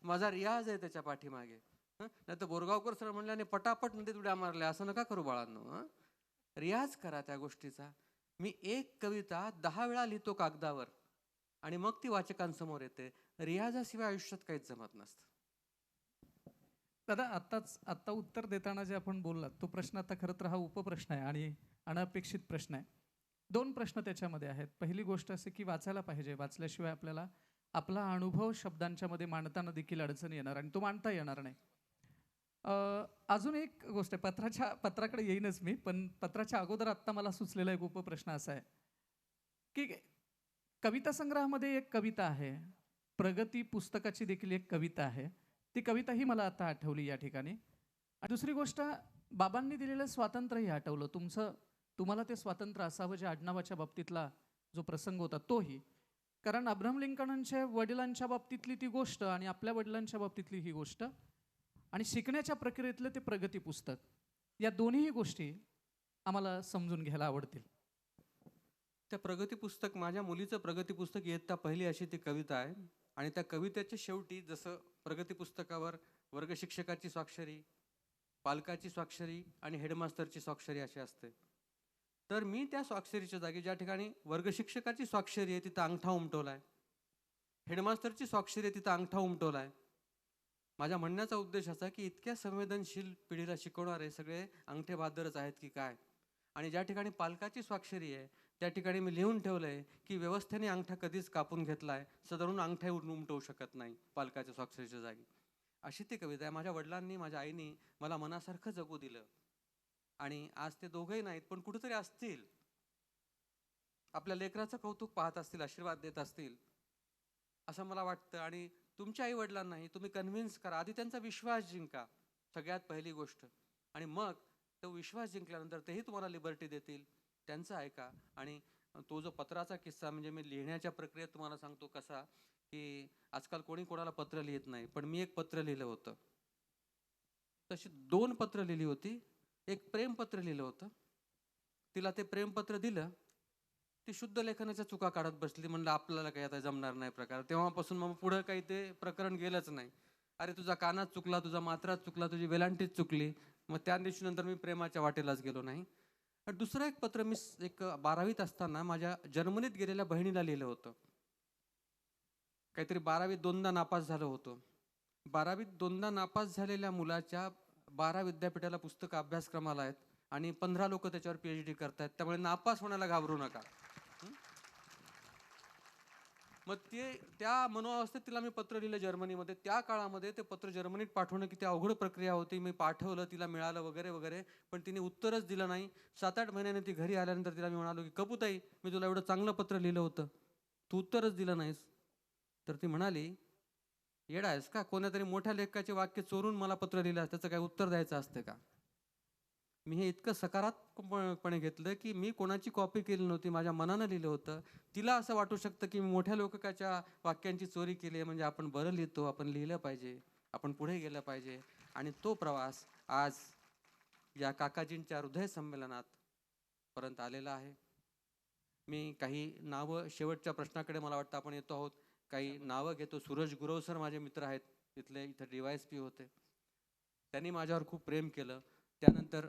माझा रियाज आहे त्याच्या पाठीमागे. नाही तर बोरगावकर सर म्हणल्याने पटापट नदीत उड्या मारल्या असं नका करू बाळांनो. रियाज करा त्या गोष्टीचा. मी एक कविता 10 वेळा लिहितो कागदावर आणि मग ती वाचकांसमोर येते. रियाजाशिवाय आयुष्यात काहीच जमत नसतं. दादा आत्ता उत्तर देताना जे आपण बोललात तो प्रश्न आता खरं तर हा उपप्रश्न आहे आणि अनपेक्षित प्रश्न आहे. 2 प्रश्न त्याच्यामध्ये आहेत. पहिली गोष्ट असे की वाचायला पाहिजे. वाचल्याशिवाय आपल्याला आपला अनुभव शब्दांच्या मध्ये मांडताना देखील अडचण येणार आणि तो मांडता येणार नाही. अजून एक गोष्ट आहे, पत्राकडे येईनच मी, पण पत्राच्या अगोदर आत्ता मला सुचलेला एक उपप्रश्न असा आहे की कविता संग्रहामध्ये एक कविता आहे, प्रगती पुस्तकाची देखील एक कविता आहे. ती कविता ही मला आता आठवली या ठिकाणी. आणि दुसरी गोष्ट, बाबांनी दिलेलं स्वातंत्र्यही आठवलं. तुम्हाला ते स्वातंत्र्य असावं जे आडनावाच्या बाबतीतला जो प्रसंग होता तोही. कारण अब्राहम लिंकनांच्या वडिलांच्या बाबतीतली ती गोष्ट आणि आपल्या वडिलांच्या बाबतीतली ही गोष्ट आणि शिकण्याच्या प्रक्रियेतलं ते प्रगती पुस्तक, या दोन्हीही गोष्टी आम्हाला समजून घ्यायला आवडतील. त्या प्रगती पुस्तक, माझ्या मुलीचं प्रगती पुस्तक इयत्ता पहिली अशी ती कविता आहे. आणि त्या कवितेच्या शेवटी जसं प्रगती पुस्तकावर वर्ग शिक्षकाची स्वाक्षरी, पालकाची स्वाक्षरी आणि हेडमास्टरची स्वाक्षरी अशी असते, तर मी त्या स्वाक्षरीच्या जागी ज्या ठिकाणी वर्ग शिक्षकाची स्वाक्षरी आहे तिथं अंगठा उमटवलाय, हेडमास्टरची स्वाक्षरी आहे तिथं अंगठा उमटवलाय. माझ्या म्हणण्याचा उद्देश असा की इतक्या संवेदनशील पिढीला शिकवणारे सगळे अंगठे बहादरच आहेत की काय. आणि ज्या ठिकाणी पालकाची स्वाक्षरी आहे त्या ठिकाणी मी लिहून ठेवलंय की व्यवस्थेने अंगठा कधीच कापून घेतलाय, सदरून अंगठा उमटवू शकत नाही पालकाच्या स्वाक्षरीच्या जागी. अशी ती कविता आहे. माझ्या वडिलांनी, माझ्या आईनी मला मनासारखं जगू दिलं आणि आज ते दोघंही नाहीत पण कुठेतरी असतील, आपल्या लेकराचं कौतुक पाहत असतील, आशीर्वाद देत असतील असं मला वाटतं. आणि तुमच्या आई वडिलांनाही तुम्ही कन्व्हिन्स करा, आधी त्यांचा विश्वास जिंका सगळ्यात पहिली गोष्ट, आणि मग तो विश्वास जिंकल्यानंतर तेही तुम्हाला लिबर्टी देतील, त्यांचं ऐका. आणि तो जो पत्राचा किस्सा, म्हणजे मी लिहिण्याच्या प्रक्रियेत तुम्हाला सांगतो कसा, की आजकाल कोणी कोणाला पत्र लिहित नाही, पण मी एक पत्र लिहिलं होतं. तशी 2 पत्र लिहिली होती. एक प्रेमपत्र लिहिलं होतं, तिला ते प्रेमपत्र दिलं, ती शुद्ध लेखनाच्या चुका काढत बसली. म्हणलं आपल्याला काही आता जमणार नाही प्रकार. तेव्हापासून मग पुढं काही ते प्रकरण गेलंच नाही. अरे तुझा कानात चुकला, तुझा मात्रात चुकला, तुझी वेलांटीच चुकली. मग त्या दिवशी नंतर मी प्रेमाच्या वाटेलाच गेलो नाही. आणि दुसरं एक पत्र मी एक 12वीत असताना माझ्या जर्मनीत गेलेल्या बहिणीला लिहिलं होतं. काहीतरी 12वीत 2दा नापास झालं होतं. 12वीत 2दा नापास झालेल्या मुलाच्या 12 विद्यापीठाला पुस्तकं अभ्यासक्रमाला आहेत आणि 15 लोक त्याच्यावर PhD करतायत. त्यामुळे नापास होण्याला घाबरू नका. मग त्या मनोअवस्थेत तिला मी पत्र लिहिलं जर्मनीमध्ये. त्या काळामध्ये ते पत्र जर्मनीत पाठवणं किती अवघड प्रक्रिया होती. मी पाठवलं, तिला मिळालं वगैरे वगैरे, पण तिने उत्तरच दिलं नाही. 7-8 महिन्याने ती घरी आल्यानंतर तिला मी म्हणालो की कपूताई, मी तुला एवढं चांगलं पत्र लिहिलं होतं, तू उत्तरच दिलं नाहीस. तर ती म्हणाली, येडा आहेस का, कोणातरी मोठ्या लेखकाचे वाक्य चोरून मला पत्र लिहिलं, त्याचं काय उत्तर द्यायचं असतं का. मी हे इतकं सकारात्मकपणे घेतलं की मी कोणाची कॉपी केली नव्हती, माझ्या मनानं लिहिलं होतं. तिला असं वाटू शकतं की मी मोठ्या लेखकाच्या वाक्यांची चोरी केली आहे, म्हणजे आपण बरं लिहितो, आपण लिहिलं पाहिजे, आपण पुढे गेलं पाहिजे. आणि तो प्रवास आज या काकाजींच्या हृदय संमेलनात पर्यंत आलेला आहे. मी काही नावं, शेवटच्या प्रश्नाकडे मला वाटतं आपण येतो आहोत, काही नावं घेतो. सूरज गुरव सर माझे मित्र आहेत, इथं DYSP होते, त्यांनी माझ्यावर खूप प्रेम केलं. त्यानंतर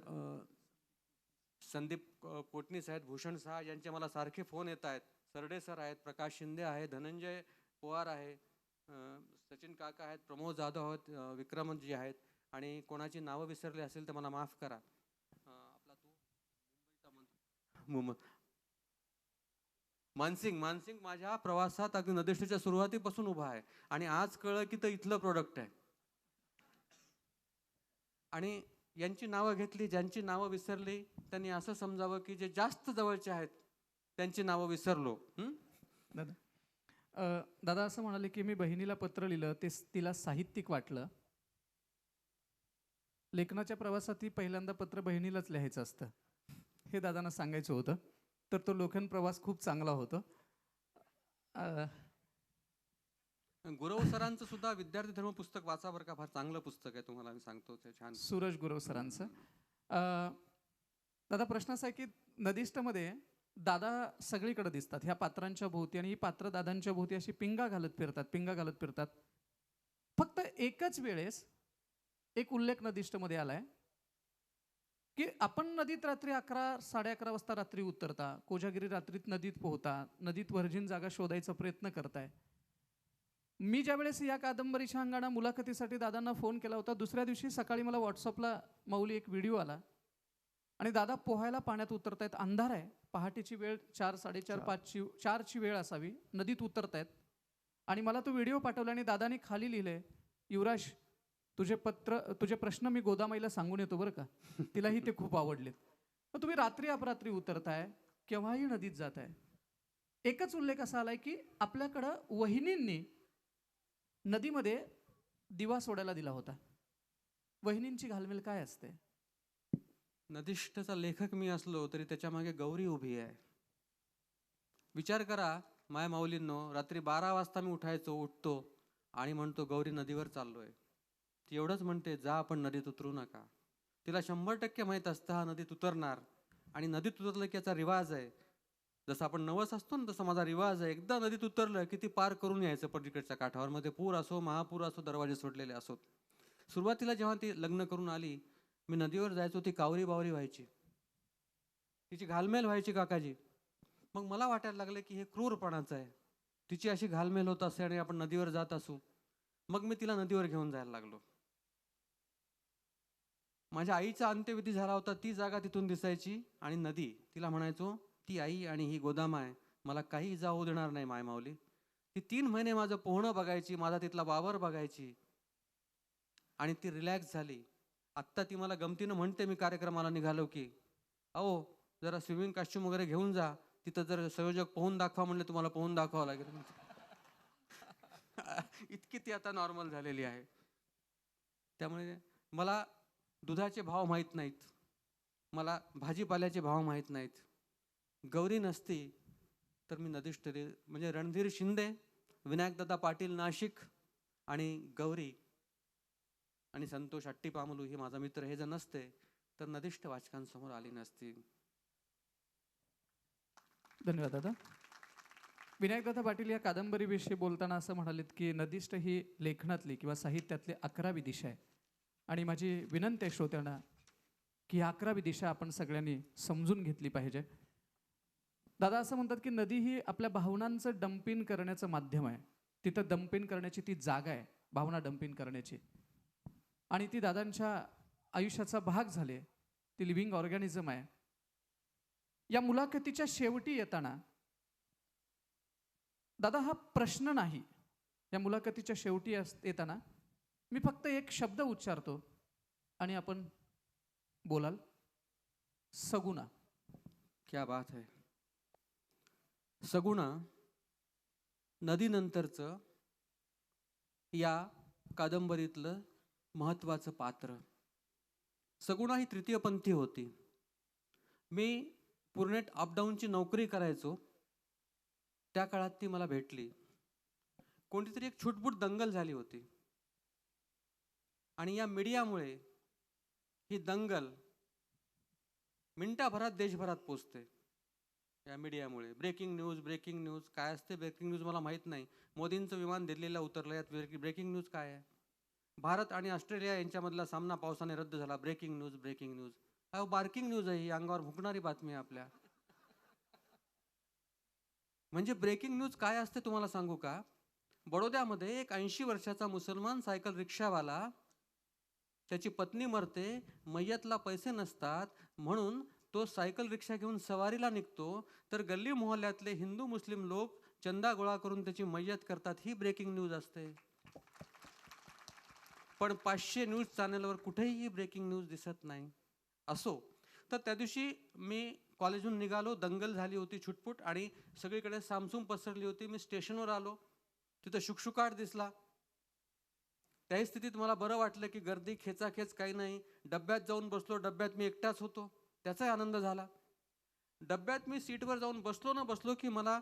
संदीप पोटनीस आहेत, भूषण साहा यांचे मला सारखे फोन येत आहेत, सरडे सर आहेत, प्रकाश शिंदे आहे, धनंजय पवार आहे, सचिन काका आहेत, प्रमोद जाधव आहेत, विक्रमजी आहेत. आणि कोणाची नावं विसरली असेल तर मला माफ करा. आपला तो मुंबईचा मानसिंग माझ्या प्रवासात अगदी नदेष्टीच्या सुरुवातीपासून उभा आहे आणि आज कळलं की तर इथलं प्रोडक्ट आहे. आणि यांची नावं घेतली, ज्यांची नावं विसरली त्यांनी असं समजावं की जे जास्त जवळचे आहेत त्यांची नावं विसरलो. दादा असं म्हणाले की मी बहिणीला पत्र लिहिलं, ते तिला साहित्यिक वाटलं. लेखनाच्या प्रवासात पहिल्यांदा पत्र बहिणीलाच लिहायचं असतं हे दादांना सांगायचं होतं. तर तो लेखन प्रवास खूप चांगला होता. गुरव सरांचं सुद्धा विद्यार्थी धर्म पुस्तक वाचा बरं का, फार चांगलं पुस्तक आहे, तुम्हाला मी सांगतो, ते छान. सूरज गुरव सरांचं. दादा प्रश्न असा आहे की नदीष्टमध्ये दादा सगळीकडे दिसतात ह्या पात्रांच्या भोवती, आणि ही पात्र दादांच्या भोवती अशी पिंगा घालत फिरतात. फक्त एकच वेळेस एक उल्लेख नदीष्टमध्ये आलाय की आपण नदीत रात्री 11-11:30 वाजता रात्री उतरता, कोजागिरी रात्रीत नदीत पोहता, नदीत व्हर्जिन जागा शोधायचा प्रयत्न करताय. मी ज्यावेळेस या कादंबरीच्या अंगाने मुलाखतीसाठी दादांना फोन केला होता, दुसऱ्या दिवशी सकाळी मला व्हॉट्सअपला माऊली एक व्हिडिओ आला आणि दादा पोहायला पाण्यात उतरतायत, अंधार आहे, पहाटेची वेळ 4, 4:30, 5ची 4ची वेळ असावी, नदीत उतरतायत आणि मला तो व्हिडिओ पाठवला आणि दादानी खाली लिहिलंय, युवराज तुझे प्रश्न मी गोदामाईला सांगून येतो बरं का, तिलाही ते खूप आवडलेत. मग तुम्ही रात्री अपरात्री उतरताय, केव्हाही नदीत जाताय. एकच उल्लेख असा आलाय की आपल्याकडं वहिनींनी नदीमध्ये दिवा सोडायला दिला होता. वहिनींची घालमेल काय असते? नदिष्ठचा लेखक मी असलो तरी त्याच्या मागे गौरी उभी आहे. विचार करा माय माऊलींनो, रात्री 12 वाजता मी उठतो आणि म्हणतो गौरी नदीवर चाललोय. ती एवढंच म्हणते, जा आपण नदीत उतरू नका. तिला 100% माहीत असतं हा नदीत उतरणार आणि नदीत उतरलं की याचा रिवाज आहे. जसं आपण नवस असतो ना, तसं माझा रिवाज आहे. एकदा नदीत उतरलं की ती पार करून यायचं पलीकडच्या काठावर. मध्ये पूर असो, महापूर असो, दरवाजे सोडलेले असोत. सुरुवातीला जेव्हा ती लग्न करून आली, मी नदीवर जायचो, ती कावरी बावरी व्हायची, तिची घालमेल व्हायची काकाजी. मग मला वाटायला लागलं की हे क्रूरपणाचं आहे. तिची अशी घालमेल होत असे आणि आपण नदीवर जात असू. मग मी तिला नदीवर घेऊन जायला लागलो. माझ्या आईचा अंत्यविधी झाला होता, ती जागा तिथून दिसायची आणि नदी, तिला म्हणायचो ती आई आणि ही गोदामा आहे, मला काही इजा होऊ देणार नाही माय माऊली. ती 3 महिने माझं पोहणं बघायची, माझा तिथला वावर बघायची आणि ती रिलॅक्स झाली. आत्ता ती मला गमतीनं म्हणते, मी कार्यक्रमाला निघालो की अहो जरा स्विमिंग कॉस्ट्यूम वगैरे घेऊन जा, तिथं जर संयोजक पोहून दाखवा म्हणले तुम्हाला पोहून दाखवावं लागेल. इतकी ती आता नॉर्मल झालेली आहे. त्यामुळे मला दुधाचे भाव माहीत नाहीत, मला भाजीपाल्याचे भाव माहीत नाहीत. गौरी नसती तर मी नदिष्ठ म्हणजे रणधीर शिंदे, विनायकदादा पाटील नाशिक आणि गौरी आणि संतोष अट्टीपामलू हे माझा मित्र, हे जर नसते तर नदिष्ठ वाचकांसमोर आली नसती. धन्यवाद दादा. विनायकदादा पाटील या कादंबरीविषयी बोलताना असं म्हणालेत की नदिष्ठ ही लेखनातली किंवा साहित्यातली 11वी दिशा आहे आणि माझी विनंती आहे श्रोत्यांना की 11वी दिशा आपण सगळ्यांनी समजून घेतली पाहिजे. दादा असं म्हणतात की नदी ही आपल्या भावनांचं डंपिंग करण्याचं माध्यम आहे. तिथं डंपिंग करण्याची ती जागा आहे, भावना डंपिंग करण्याची, आणि ती दादांच्या आयुष्याचा भाग झाले, ती लिव्हिंग ऑर्गॅनिझम आहे. या मुलाखतीच्या शेवटी येताना दादा हा प्रश्न नाही, या मुलाखतीच्या शेवटी येताना मी फक्त एक शब्द उच्चारतो आणि आपण बोलाल. सगुणा. क्या बात है. सगुणा नदीनंतरचं या कादंबरीतलं महत्त्वाचं पात्र. सगुणा ही तृतीयपंथी होती. मी पुरनेट अपडाऊनची नोकरी करायचो त्या काळात ती मला भेटली. कोणतीतरी एक छुटपुट दंगल झाली होती आणि या मीडियामुळे ही दंगल मिनिटाभरात देशभरात पोचते. या मीडियामुळे ब्रेकिंग न्यूज काय असते ब्रेकिंग न्यूज मला माहीत नाही. मोदींचं विमान दिल्लीला उतरलं, यात ब्रेकिंग न्यूज काय आहे? भारत आणि ऑस्ट्रेलिया यांच्यामधला सामना पावसाने रद्द झाला, ब्रेकिंग न्यूज. अहो बार्किंग न्यूज आहे ही, अंगावर भुकणारी बातमी आहे आपल्या. म्हणजे ब्रेकिंग न्यूज काय असते तुम्हाला सांगू का? बडोद्यामध्ये एक 80 वर्षाचा मुसलमान सायकल रिक्षावाला, त्याची पत्नी मरते, मय्यतला पैसे नसतात म्हणून तो सायकल रिक्षा घेऊन सवारीला निघतो, तर गल्ली मोहल्ल्यातले हिंदू मुस्लिम लोक चंदा गोळा करून त्याची मय्यत करतात. ही ब्रेकिंग न्यूज असते. पण 500 न्यूज चॅनलवर कुठेही ब्रेकिंग न्यूज दिसत नाही. असो, तर त्या दिवशी मी कॉलेजहून निघालो, दंगल झाली होती छुटपुट आणि सगळीकडे सामसूम पसरली होती. मी स्टेशनवर आलो, तिथं शुकशुकाट दिसला. त्याही स्थितीत मला बरं वाटलं की गर्दी खेचाखेच काही नाही. डब्यात जाऊन बसलो, डब्यात मी एकटाच होतो, त्याचाही आनंद झाला. डब्यात मी सीटवर जाऊन बसलो की मला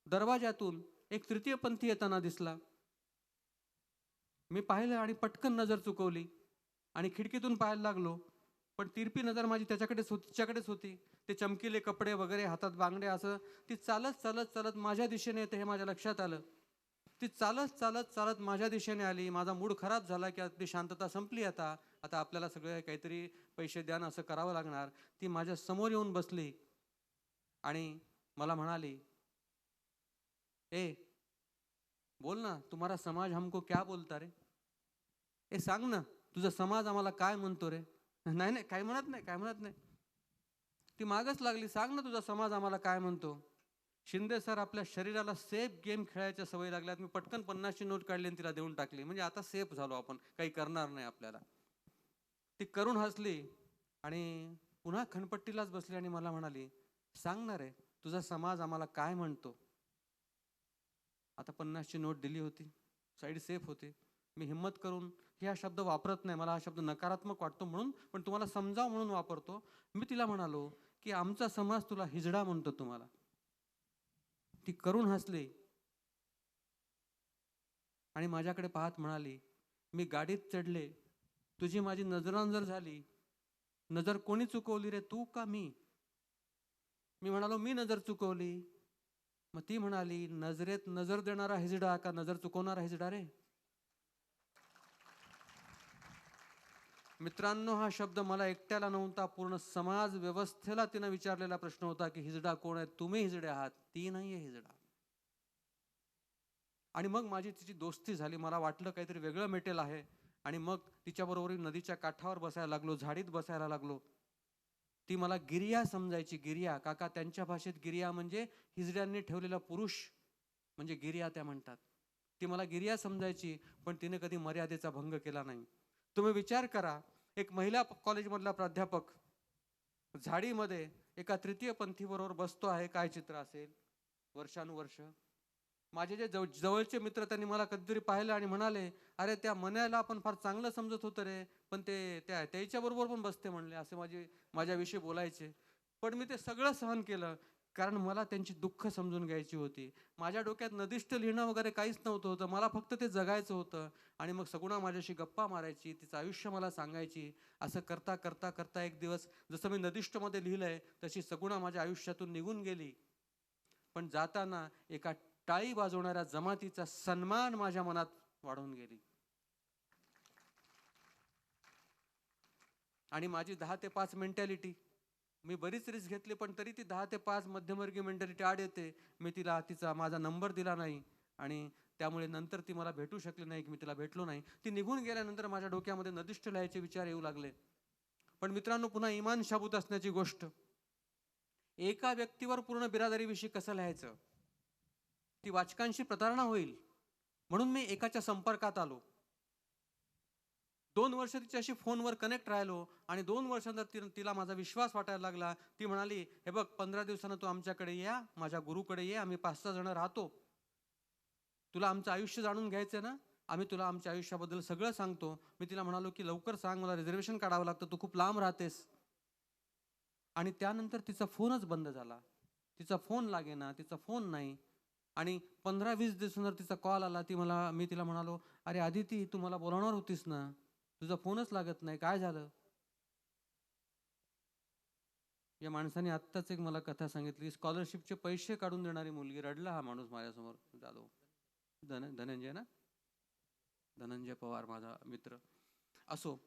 दरवाज्यातून एक तृतीयपंथी येताना दिसला. मी पाहिलं आणि पटकन नजर चुकवली आणि खिडकीतून पाहायला लागलो, पण तिरपी नजर माझी तिच्याकडेच होती. ते चमकीले कपडे वगैरे, हातात बांगड्या, असं ती चालत माझ्या दिशेने येते हे माझ्या लक्षात आलं. ती चालत माझ्या दिशेने आली. माझा मूड खराब झाला की आपली शांतता संपली, आता आपल्याला सगळे काहीतरी पैसे द्या ना असं करावं लागणार. ती माझ्या समोर येऊन बसली आणि मला म्हणाली, ए बोल ना, तुम्हारा समाज हमको क्या बोलता रे? ए सांग ना, तुझा समाज आम्हाला काय म्हणतो रे? नाही नाही, काय म्हणत नाही, काय म्हणत नाही. ती मागच लागली, सांग ना तुझा समाज आम्हाला काय म्हणतो. शिंदे सर आपल्या शरीराला सेफ गेम खेळायच्या सवयी लागल्यात. मी पटकन 50ची नोट काढली आणि तिला देऊन टाकली. म्हणजे आता सेफ झालो आपण, काही करणार नाही आपल्याला. ती करून हसली आणि पुन्हा खणपट्टीलाच बसली आणि मला म्हणाली, सांग ना रे, तुझा समाज आम्हाला काय म्हणतो. आता 50ची नोट दिली होती, साईड सेफ होती. मी हिम्मत करून हा शब्द वापरत नाही, मला हा शब्द नकारात्मक वाटतो म्हणून, पण तुम्हाला समजाव म्हणून वापरतो. मी तिला म्हणालो की आमचा समाज तुला हिजडा म्हणतो तुम्हाला. ती करून हसली आणि माझ्याकडे पाहत म्हणाली, मी गाडीत चढले, तुझी माझी नजरानजर झाली. नजर कोणी चुकवली रे, तू का मी? मी म्हणालो मी नजर चुकवली. मग ती म्हणाली, नजरेत नजर देणारा हिजडा का नजर चुकवणारा हिजडा रे? मित्रांनो, हा शब्द मला एकट्याला नव्हता, पूर्ण समाज व्यवस्थेला तिनं विचारलेला प्रश्न होता की हिजडा कोण आहे? तुम्ही हिजडे आहात, ती नाहीये हिजडा. आणि मग माझी तिची दोस्ती झाली. मला वाटलं काहीतरी वेगळं मेटेल आहे आणि मग तिच्याबरोबर नदीच्या काठावर बसायला लागलो, झाडीत बसायला लागलो. ती मला गिरिया समजायची. गिरिया काका, त्यांच्या भाषेत गिरिया म्हणजे हिजड्यांनी ठेवलेला पुरुष म्हणजे गिरिया त्या म्हणतात. ती मला गिरिया समजायची, पण तिने कधी मर्यादेचा भंग केला नाही. तुम्ही विचार करा, एक महिला कॉलेजमधला प्राध्यापक झाडीमध्ये एका तृतीय पंथीबरोबर बसतो आहे, काय चित्र असेल. वर्षानुवर्ष माझे जे जवळचे मित्र त्यांनी मला कधीतरी पाहिलं आणि म्हणाले, अरे त्या मन्याला आपण फार चांगलं समजत होतं रे, पण ते त्याच्या बरोबर पण बसते म्हणले, असे माझ्याविषयी बोलायचे. पण मी ते सगळं सहन केलं, कारण मला त्यांची दुःख समजून घ्यायची होती. माझ्या डोक्यात नदिष्ट लिहिणं वगैरे काहीच नव्हतं होतं, मला फक्त ते जगायचं होतं. आणि मग सगुणा माझ्याशी गप्पा मारायची, तिचं आयुष्य मला सांगायची. असं करता करता करता एक दिवस, जसं मी नदिष्टमध्ये लिहिलंय तशी सगुणा माझ्या आयुष्यातून निघून गेली. पण जाताना एका टाळी वाजवणाऱ्या जमातीचा सन्मान माझ्या मनात वाढून गेली. आणि माझी 10 ते 5 मेंटॅलिटी, मी बरीच रिस्क घेतली, पण तरी ती 10 ते 5 मध्यमवर्गीय मेंटॅलिटी आड येते. मी तिला माझा नंबर दिला नाही आणि त्यामुळे नंतर ती मला भेटू शकली नाही, की मी तिला भेटलो नाही. ती निघून गेल्यानंतर माझ्या डोक्यामध्ये नदिष्ट लिहायचे विचार येऊ लागले. पण मित्रांनो, पुन्हा इमान शाबूत असण्याची गोष्ट, एका व्यक्तीवर पूर्ण बिरादरीविषयी कसं लिहायचं, ती वाचकांशी प्रतारणा होईल. म्हणून मी एकाच्या संपर्कात आलो. 2 वर्ष तिच्याशी फोनवर कनेक्ट राहिलो आणि 2 वर्षानंतर तिला माझा विश्वास वाटायला लागला. ती म्हणाली, हे बघ, 15 दिवसानं तू आमच्याकडे या, माझ्या गुरुकडे ये, आम्ही 5-6 जण राहतो. तुला आमचं आयुष्य जाणून घ्यायचं ना, आम्ही तुला आमच्या आयुष्याबद्दल सगळं सांगतो. मी तिला म्हणालो की लवकर सांग, मला रिझर्वेशन काढावं लागतं, तू खूप लांब राहतेस. आणि त्यानंतर तिचा फोनच बंद झाला. तिचा फोन लागेना, तिचा फोन नाही. आणि 15-20 दिवसानंतर तिचा कॉल आला. मी तिला म्हणालो, अरे आदिती, तू मला बोलावणार होतीस ना, तुझा फोनच लागत नाही, काय झालं? या माणसाने आत्ताच एक मला कथा सांगितली. स्कॉलरशिपचे पैसे काढून देणारी मुलगी. रडला हा माणूस माझ्यासमोर. जाधव धनंजय ना, धनंजय पवार माझा मित्र. असो,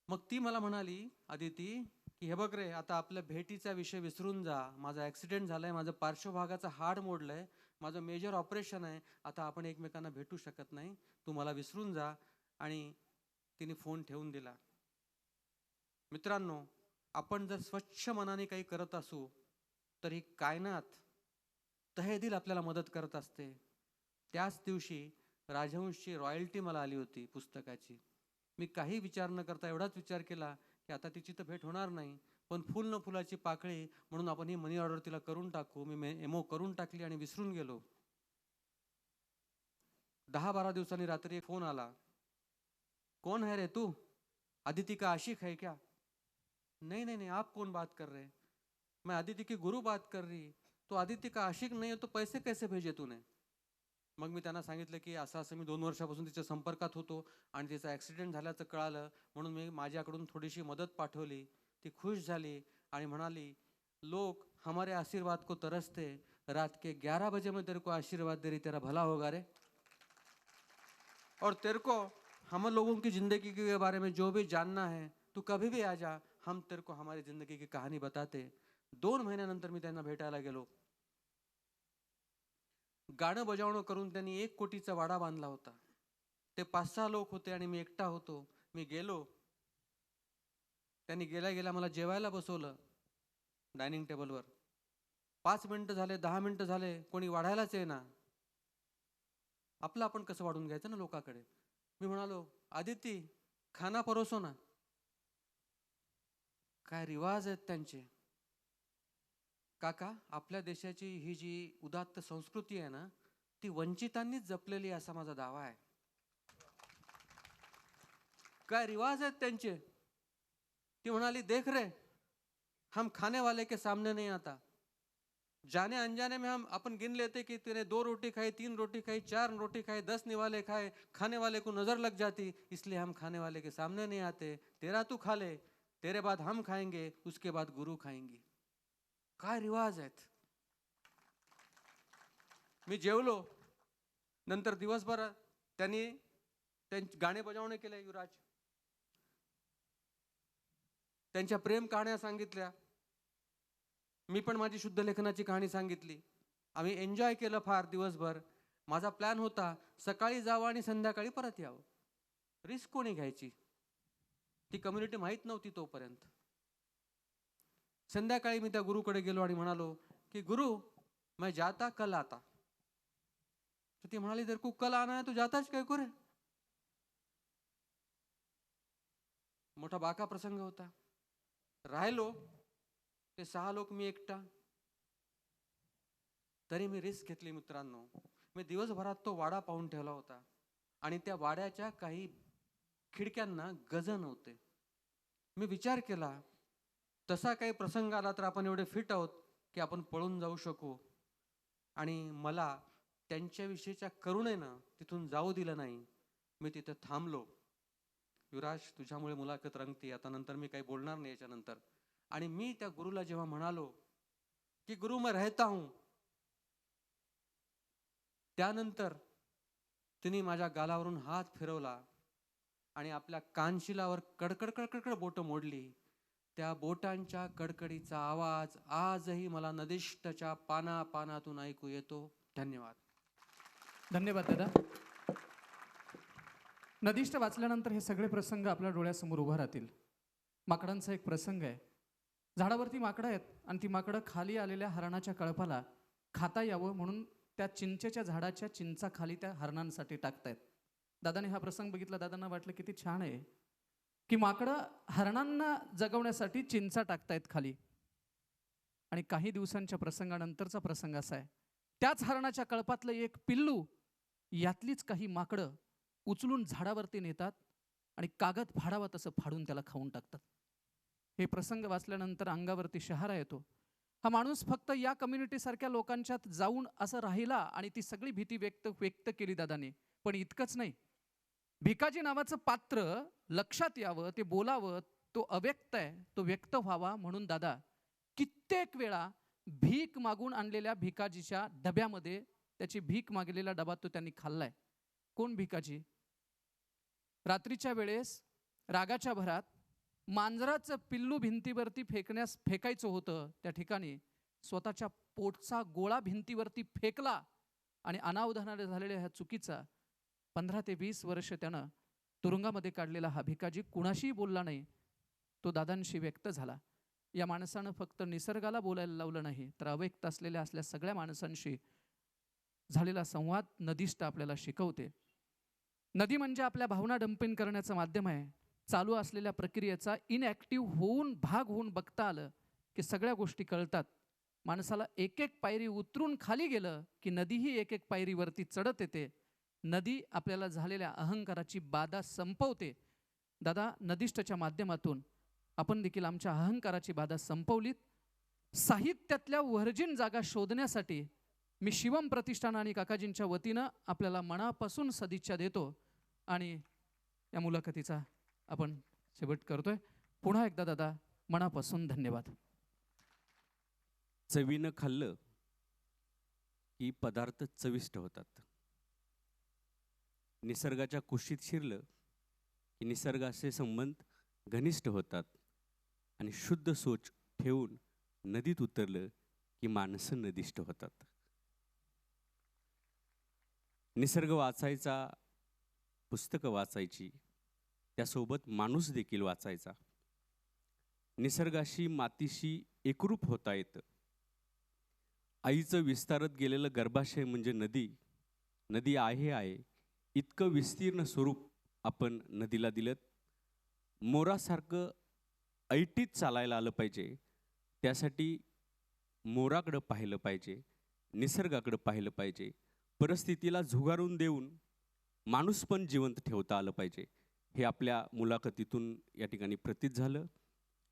मग ती मला म्हणाली, आदिती, की हे बघ रे, आता आपल्या भेटीचा विषय विसरून जा. माझा ॲक्सिडेंट झालाय, माझं पार्श्वभागाचं हाड मोडलंय, माझं मेजर ऑपरेशन आहे, आता आपण एकमेकांना भेटू शकत नाही, तू मला विसरून जा. आणि तिने फोन ठेवून दिला. मित्रांनो, आपण जर स्वच्छ मनाने काही करत असू तर ही कायनात तहेदिल आपल्याला मदत करत असते. त्याच दिवशी राजहंसची रॉयल्टी मला आली होती पुस्तकाची. मी काही विचार न करता एवढाच विचार केला की आता तिची तर भेट होणार नाही, पण फुल न फुलाची पाकळी म्हणून आपण ही मनी ऑर्डर तिला करून टाकू. मी एमओ करून टाकली आणि विसरून गेलो. 10-12 दिवसांनी रात्री फोन आला. कौन है रे तू? अदिति का आशिक है क्या? नहीं नहीं नहीं, आप कौन बात कर रहे? मैं अदिति की गुरु बात कर रही. तो अदिति का आशिक नहीं है तो पैसे कैसे भेजे तूने? मग मी त्यांना सांगितलं की असं असं मी 2 वर्षापासून तिच्या संपर्कात होतो आणि तिचा ॲक्सिडेंट झाल्याचं कळालं, म्हणून मी माझ्याकडून थोडीशी मदत पाठवली. ती खुश झाली आणि म्हणाली, लोग हमारे आशीर्वाद को तरसते, रात के 11 बजे मैं तेरे को आशीर्वाद दे रही, तेरा भला होगा रे. और तेरे को हम लोगों की ज़िंदगी के बारे में जो भी जानना है, तू कभी भी आ जा, हम तेरे को हमारी ज़िंदगी की कहानी बताते. 2 महिन्यानंतर मी त्यांना भेटायला गेलो. गाणं बजावणं करून त्यांनी 1 कोटीचा वाडा बांधला होता. ते 5-6 लोक होते आणि मी एकटा होतो. मी गेलो. त्यांनी गेल्या गेल्या मला जेवायला बसवलं डायनिंग टेबलवर. 5 मिनिटं झाले, 10 मिनिटं झाले, कोणी वाढायलाच येईना. आपलं आपण कसं वाढून घ्यायचं ना लोकांकडे. मी म्हणालो, आदिती खाना परोसो ना. काय रिवाज आहेत त्यांचे. काका, आपल्या देशाची ही जी उदात्त संस्कृती आहे ना, ती वंचितांनीच जपलेली आहे असा माझा दावा आहे. काय रिवाज आहेत त्यांचे. ती म्हणाली, देख रे, हम खाने वाले के सामने नहीं आता. जाने अनजाने में हम अपन गिन लेते कि तेने 2 रोटी खाई, 3 रोटी खाई, 4 रोटी खाई, 10 निवाले खाए, खाने वाले को नजर लग जाती, इसलिए हम खाने वाले के सामने नहीं आते. तेरा तू खा ले, तेरे बाद हम खाएंगे, उसके बाद गुरु खाएंगे. काय रिवाज आहेत. मी जेवलो. नंतर दिवसभर त्यांनी गाणे बजावणे केले. युवराज त्यांच्या प्रेम कहाण्या सांगितल्या. मी पण माझी शुद्ध लेखनाची कहाणी सांगितली. आम्ही एन्जॉय केलं फार दिवसभर. माझा प्लॅन होता सकाळी जावं आणि संध्याकाळी परत यावं. रिस्क कोणी घ्यायची. ती कम्युनिटी माहीत नव्हती तोपर्यंत. संध्याकाळी मी त्या गुरुकडे गेलो आणि म्हणालो की गुरु, मैं जाता कल आता. तर ती म्हणाली, तेरे को कल आना है तो जाताच काय करे. मोठा बाका प्रसंग होता. राहिलो. ते 6 लोक, मी एकटा. तरी मी रिस्क घेतली मित्रांनो. मी दिवसभरात तो वाडा पाहून ठेवला होता आणि त्या वाड्याच्या काही खिडक्यांना गज नव्हते. मी विचार केला, तसा काही प्रसंग आला तर आपण एवढे फिट आहोत की आपण पळून जाऊ शकू. आणि मला त्यांच्याविषयीच्या करुणेनं तिथून जाऊ दिलं नाही. मी तिथं थांबलो. युवराज, तुझ्यामुळे मुलाखत रंगती. आता नंतर मी काही बोलणार नाही याच्यानंतर. आणि मी त्या गुरुला जेव्हा म्हणालो की गुरु मैं रहता हूं, त्यानंतर तिने माझ्या गालावरून हात फिरवला आणि आपल्या कानशिलावर कडकड कडकड बोटं मोडली. त्या बोटांच्या कडकडीचा आवाज आजही मला नदिष्टच्या पाना पानातून ऐकू येतो. धन्यवाद. धन्यवाद दादा. नदिष्ट वाचल्यानंतर हे सगळे प्रसंग आपल्या डोळ्यासमोर उभा राहतील. माकडांचा एक प्रसंग आहे. झाडावरती माकडं आहेत आणि ती माकडं खाली आलेल्या हरणाच्या कळपाला खाता यावं म्हणून त्या चिंचेच्या झाडाच्या चिंचा खाली त्या हरणांसाठी टाकतायत. दादाने हा प्रसंग बघितला. दादांना वाटलं किती छान आहे की माकडं हरणांना जगवण्यासाठी चिंचा टाकतायत खाली. आणि काही दिवसांच्या प्रसंगानंतरचा प्रसंग असा आहे, त्याच हरणाच्या कळपातलं एक पिल्लू यातलीच काही माकडं उचलून झाडावरती नेतात आणि कागद फाडावा तसं फाडून त्याला खाऊन टाकतात. हे प्रसंग वाचल्यानंतर अंगावरती शहारा येतो. हा माणूस फक्त या कम्युनिटीसारख्या लोकांच्यात जाऊन असं राहिला आणि ती सगळी भीती व्यक्त केली दादाने. पण इतकंच नाही, भिकाजी नावाचं पात्र लक्षात यावं, ते बोलावं, तो अव्यक्त आहे, तो व्यक्त व्हावा म्हणून दादा कित्येक वेळा भीक मागून आणलेल्या भिकाजीच्या डब्यामध्ये त्याची भीक मागलेला डबा तो त्यांनी खाल्लाय. कोण भिकाजी? रात्रीच्या वेळेस रागाच्या भरात मांजराचं पिल्लू भिंतीवरती फेकायचं होतं. त्या ठिकाणी स्वतःच्या पोटचा गोळा भिंतीवरती फेकला आणि अनावधानाने झालेल्या ह्या चुकीचा 15 ते 20 वर्ष त्यानं तुरुंगामध्ये काढलेला हा भिकाजी कुणाशीही बोलला नाही. तो दादांशी व्यक्त झाला. या माणसानं फक्त निसर्गाला बोलायला लावलं नाही, तर अव्यक्त असलेल्या सगळ्या माणसांशी झालेला संवाद नदीष्ट आपल्याला शिकवते. नदी म्हणजे आपल्या भावना डंपिंग करण्याचं माध्यम आहे. चालू असलेल्या प्रक्रियेचा इनॲक्टिव्ह होऊन भाग होऊन बघता आलं की सगळ्या गोष्टी कळतात. माणसाला एक एक पायरी उतरून खाली गेलं की नदीही एक एक पायरीवरती चढत येते. नदी आपल्याला झालेल्या अहंकाराची बाधा संपवते. दादा, नदिष्टच्या माध्यमातून आपण देखील आमच्या अहंकाराची बाधा संपवलीत. साहित्यातल्या वर्जिन जागा शोधण्यासाठी मी शिवम प्रतिष्ठान आणि काकाजींच्या वतीनं आपल्याला मनापासून सदिच्छा देतो आणि या मुलाखतीचा आपण शेवट करतोय. पुन्हा एकदा दादा मनापासून धन्यवाद. चवीनं खाल्लं की पदार्थ चविष्ट होतात. निसर्गाच्या कुशीत शिरलं की निसर्गाचे संबंध घनिष्ठ होतात आणि शुद्ध सोच ठेवून नदीत उतरलं की माणसं नदिष्ट होतात. निसर्ग वाचायचा, पुस्तकं वाचायची, त्यासोबत माणूस देखील वाचायचा. निसर्गाशी मातीशी एकरूप होता येतं. आईचं विस्तारत गेलेलं गर्भाशय म्हणजे नदी. नदी आहे इतकं विस्तीर्ण स्वरूप आपण नदीला दिलं. मोरासारखं ऐटीत चालायला आलं पाहिजे. त्यासाठी मोराकडं पाहिलं पाहिजे, निसर्गाकडं पाहिलं पाहिजे. परिस्थितीला झुगारून देऊन माणूस पण जिवंत ठेवता आलं पाहिजे. हे आपल्या मुलाखतीतून या ठिकाणी प्रतीत झालं.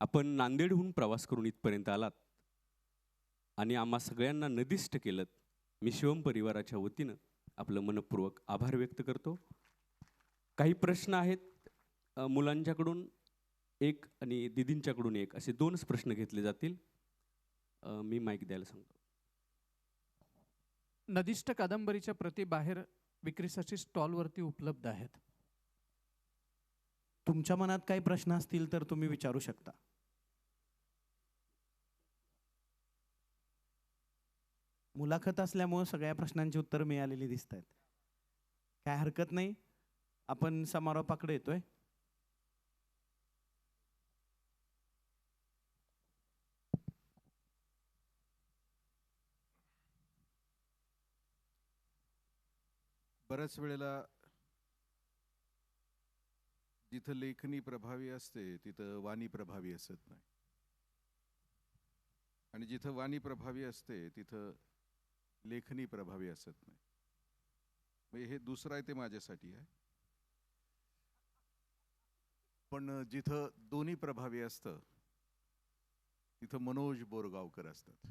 आपण नांदेडहून प्रवास करून इथपर्यंत आलात आणि आम्हा सगळ्यांना नदिष्ट केलं. मी शिवम परिवाराच्या वतीनं आपलं मनपूर्वक आभार व्यक्त करतो. काही प्रश्न आहेत मुलांच्याकडून एक आणि दिदींच्याकडून एक, असे 2च प्रश्न घेतले जातील. मी माईक द्यायला सांगतो. नदिष्ट कादंबरीच्या प्रती बाहेर विक्रीसाठी स्टॉलवरती उपलब्ध आहेत. तुमच्या मनात काही प्रश्न असतील तर तुम्ही विचारू शकता. मुलाखत असल्यामुळे सगळ्या प्रश्नांची उत्तर मिळालेली दिसत आहेत. काय हरकत नाही, आपण समारोपाकडे येतोय. बऱ्याच वेळेला जिथं लेखनी प्रभावी असते तिथं वाणी प्रभावी असत नाही, आणि जिथं वाणी प्रभावी असते तिथं लेखनी प्रभावी असत नाही. म्हणजे हे दुसरं आहे ते माझ्यासाठी आहे. पण जिथं दोन्ही प्रभावी असतं तिथं मनोज बोरगावकर असतात.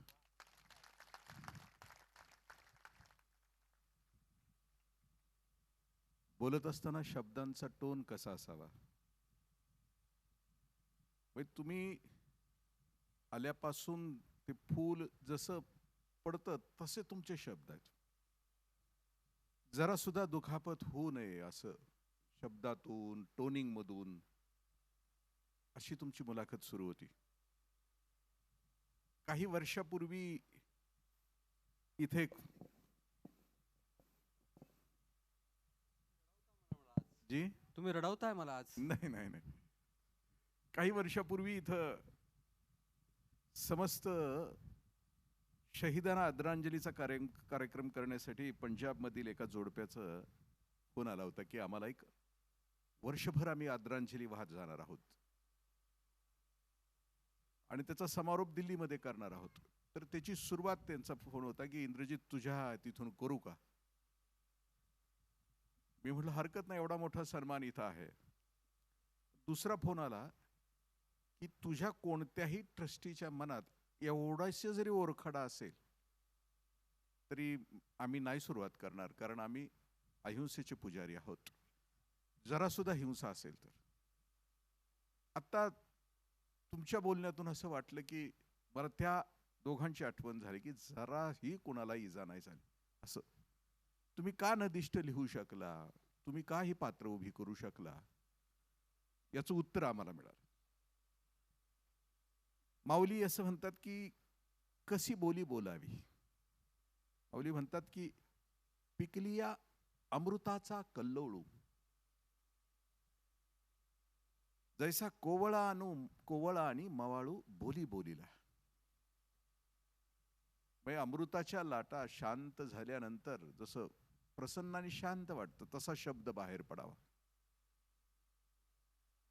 बोलत असताना शब्दांचा टोन कसा असावा. म्हणजे तुम्ही आल्यापासून ते फूल जसं पडतं तसे तुमचे शब्द आहेत. जरा सुद्धा दुखापत होऊ नये असं शब्दातून, टोनिंग मधून अशी तुमची मुलाखत सुरू होती. काही वर्षापूर्वी इथे जी तुम्ही रडवताय मला आज. नाही नाही नाही, काही वर्षापूर्वी इथं समस्त शहीदांना आदरांजलीचा कार्यक्रम करण्यासाठी पंजाबमधील एका जोडप्याचं फोन आला होता की आम्हाला एक वर्षभर आम्ही आदरांजली वाहत जाणार आहोत आणि त्याचा समारोप दिल्लीमध्ये करणार आहोत. तर त्याची सुरुवात त्यांचा फोन होता की इंद्रजित तुझ्या तिथून करू का. मी म्हटलं हरकत नाही, एवढा मोठा सन्मान इथं आहे. दुसरा फोन आला की तुझ्या कोणत्याही ट्रस्टीच्या मनात एवढासा जरी ओरखडा असेल तरी आम्ही नाही सुरुवात करणार, कारण आम्ही अहिंसेचे पुजारी आहोत. जरा सुद्धा हिंसा असेल तर. आता तुमच्या बोलण्यातून असं वाटलं की मला त्या दोघांची आठवण झाली की जराही कुणाला इजा नाही झाली. असं तुम्ही का नदिष्ट लिहू शकला, तुम्ही का ही पात्र उभी करू शकला, याचं उत्तर आम्हाला मिळालं. माऊली असं म्हणतात की कशी बोली बोलावी. माऊली म्हणतात की पिकलिया अमृताचा कल्लोळू, जैसा कोवळा आणि मवाळू बोली बोलीला. म्हणजे अमृताच्या लाटा शांत झाल्यानंतर जसं प्रसन्न आणि शांत वाटतं तसा शब्द बाहेर पडावा.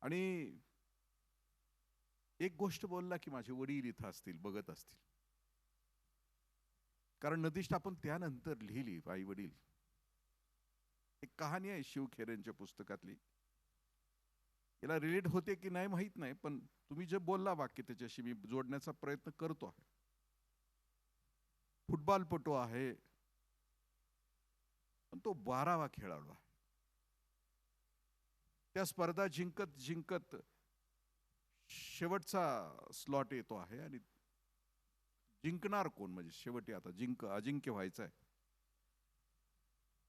आणि एक गोष्ट बोलला की माझे वडील इथं असतील, बघत असतील, कारण नदिष्ट आपण त्यानंतर लिहिली. आई वडील एक कहाणी आहे शिवखेरेंच्या पुस्तकातली. याला रिलेट होते की नाही माहित नाही, पण तुम्ही जे बोलला वाक्य त्याच्याशी मी जोडण्याचा प्रयत्न करतो आहे. फुटबॉलपटू आहे पण तो 12वा खेळाडू आहे. त्या स्पर्धा जिंकत जिंकत शेवटचा स्लॉट येतो आहे आणि जिंकणार कोण, म्हणजे शेवटी आता अजिंक्य व्हायचं आहे.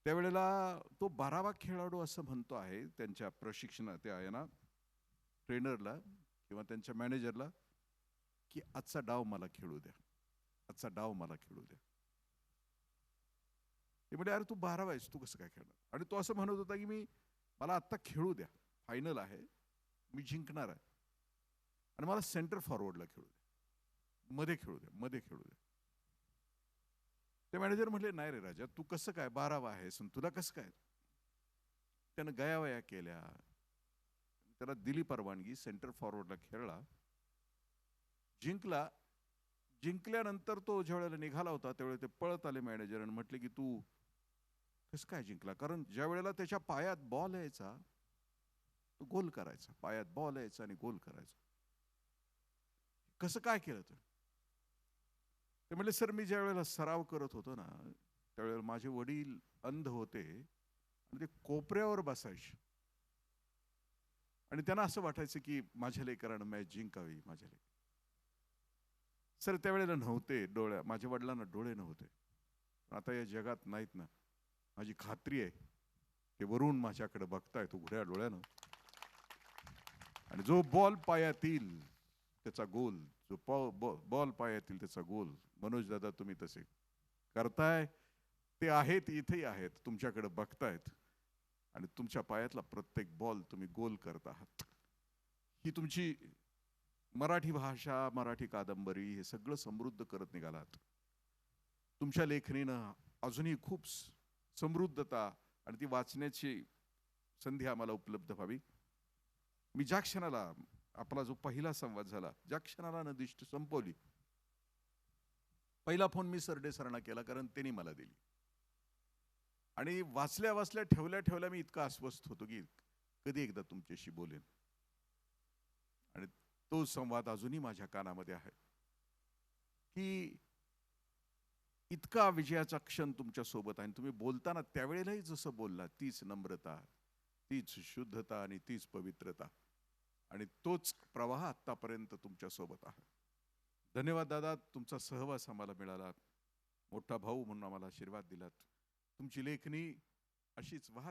त्यावेळेला तो 12वा खेळाडू असं म्हणतो आहे त्यांच्या त्या आहे ना ट्रेनरला किंवा त्यांच्या मॅनेजरला की आजचा डाव मला खेळू द्या, आजचा डाव मला खेळू द्या. ते म्हणजे अरे तू 12 आहेस, तू कसं काय खेळणार? आणि तो असं म्हणत होता की मला आत्ता खेळू द्या, फायनल आहे, मी जिंकणार आहे, आणि मला सेंटर फॉरवर्डला खेळू द्या, मध्ये खेळू द्या, मध्ये खेळू द्या. ते मॅनेजर म्हटले नाही रे राजा, तू कसं काय 12वा आहेस आणि तुला कसं काय? त्यानं गयावया केल्या, त्याला दिली परवानगी, सेंटर फॉरवर्डला खेळला, जिंकला. जिंकल्यानंतर तो ज्या वेळेला निघाला होता त्यावेळेला ते पळत आले मॅनेजर आणि म्हटले की तू कसं काय जिंकला? कारण ज्या वेळेला त्याच्या पायात बॉल यायचा तो गोल करायचा, पायात बॉल यायचा आणि गोल करायचा. कसं काय केलं? ते म्हणले सर, मी ज्या वेळेला सराव करत होतो ना त्यावेळेला माझे वडील अंध होते आणि ते कोपऱ्यावर बसायचे आणि त्यांना असं वाटायचं की माझ्या लेकरानं मॅच जिंकावी, माझ्या लेकरानं. सर त्यावेळेला नव्हते माझ्या वडिलांना डोळे नव्हते, पण आता या जगात नाहीत ना. माझी खात्री आहे की वरून माझ्याकडे बघतायत उघड्या डोळ्यानं, आणि जो बॉल पायात येईल त्याचा गोल, जो बॉल पायात येईल त्याचा गोल. मनोज दादा, तुम्ही तसे करताय, ते आहेत, इथेही आहेत, तुमच्याकडे बघतायत आणि तुमच्या पायातला प्रत्येक बॉल तुम्ही गोल करत आहात. ही तुमची मराठी भाषा, मराठी कादंबरी हे सगळं समृद्ध करत निघालात. तुमच्या लेखणीनं अजूनही खूप समृद्धता आणि ती वाचण्याची संधी आम्हाला उपलब्ध व्हावी. मी ज्या क्षणाला आपला जो पहिला संवाद झाला, ज्या क्षणाला नदिष्ट संपवली, पहिला फोन मी सरडे सरांना केला, कारण त्यांनी मला दिली. आणि वाचल्या वाचल्या ठेवल्या ठेवल्या मी इतका अस्वस्थ होतो की कधी एकदा तुमच्याशी बोलेन. आणि तो संवाद अजूनही माझ्या कानामध्ये आहे की इतका विजयाचा क्षण तुमच्या सोबत आहे. तुम्ही बोलताना त्यावेळेलाही जसं बोलला, तीच नम्रता, तीच शुद्धता आणि तीच पवित्रता आणि तोच प्रवाह आतापर्यंत तुमच्या सोबत आहे. धन्यवाद दादा, तुमचा सहवास आम्हाला मिळाला, मोठा भाऊ म्हणून आम्हाला आशीर्वाद दिलात. तुमची लेखणी अशीच वाहत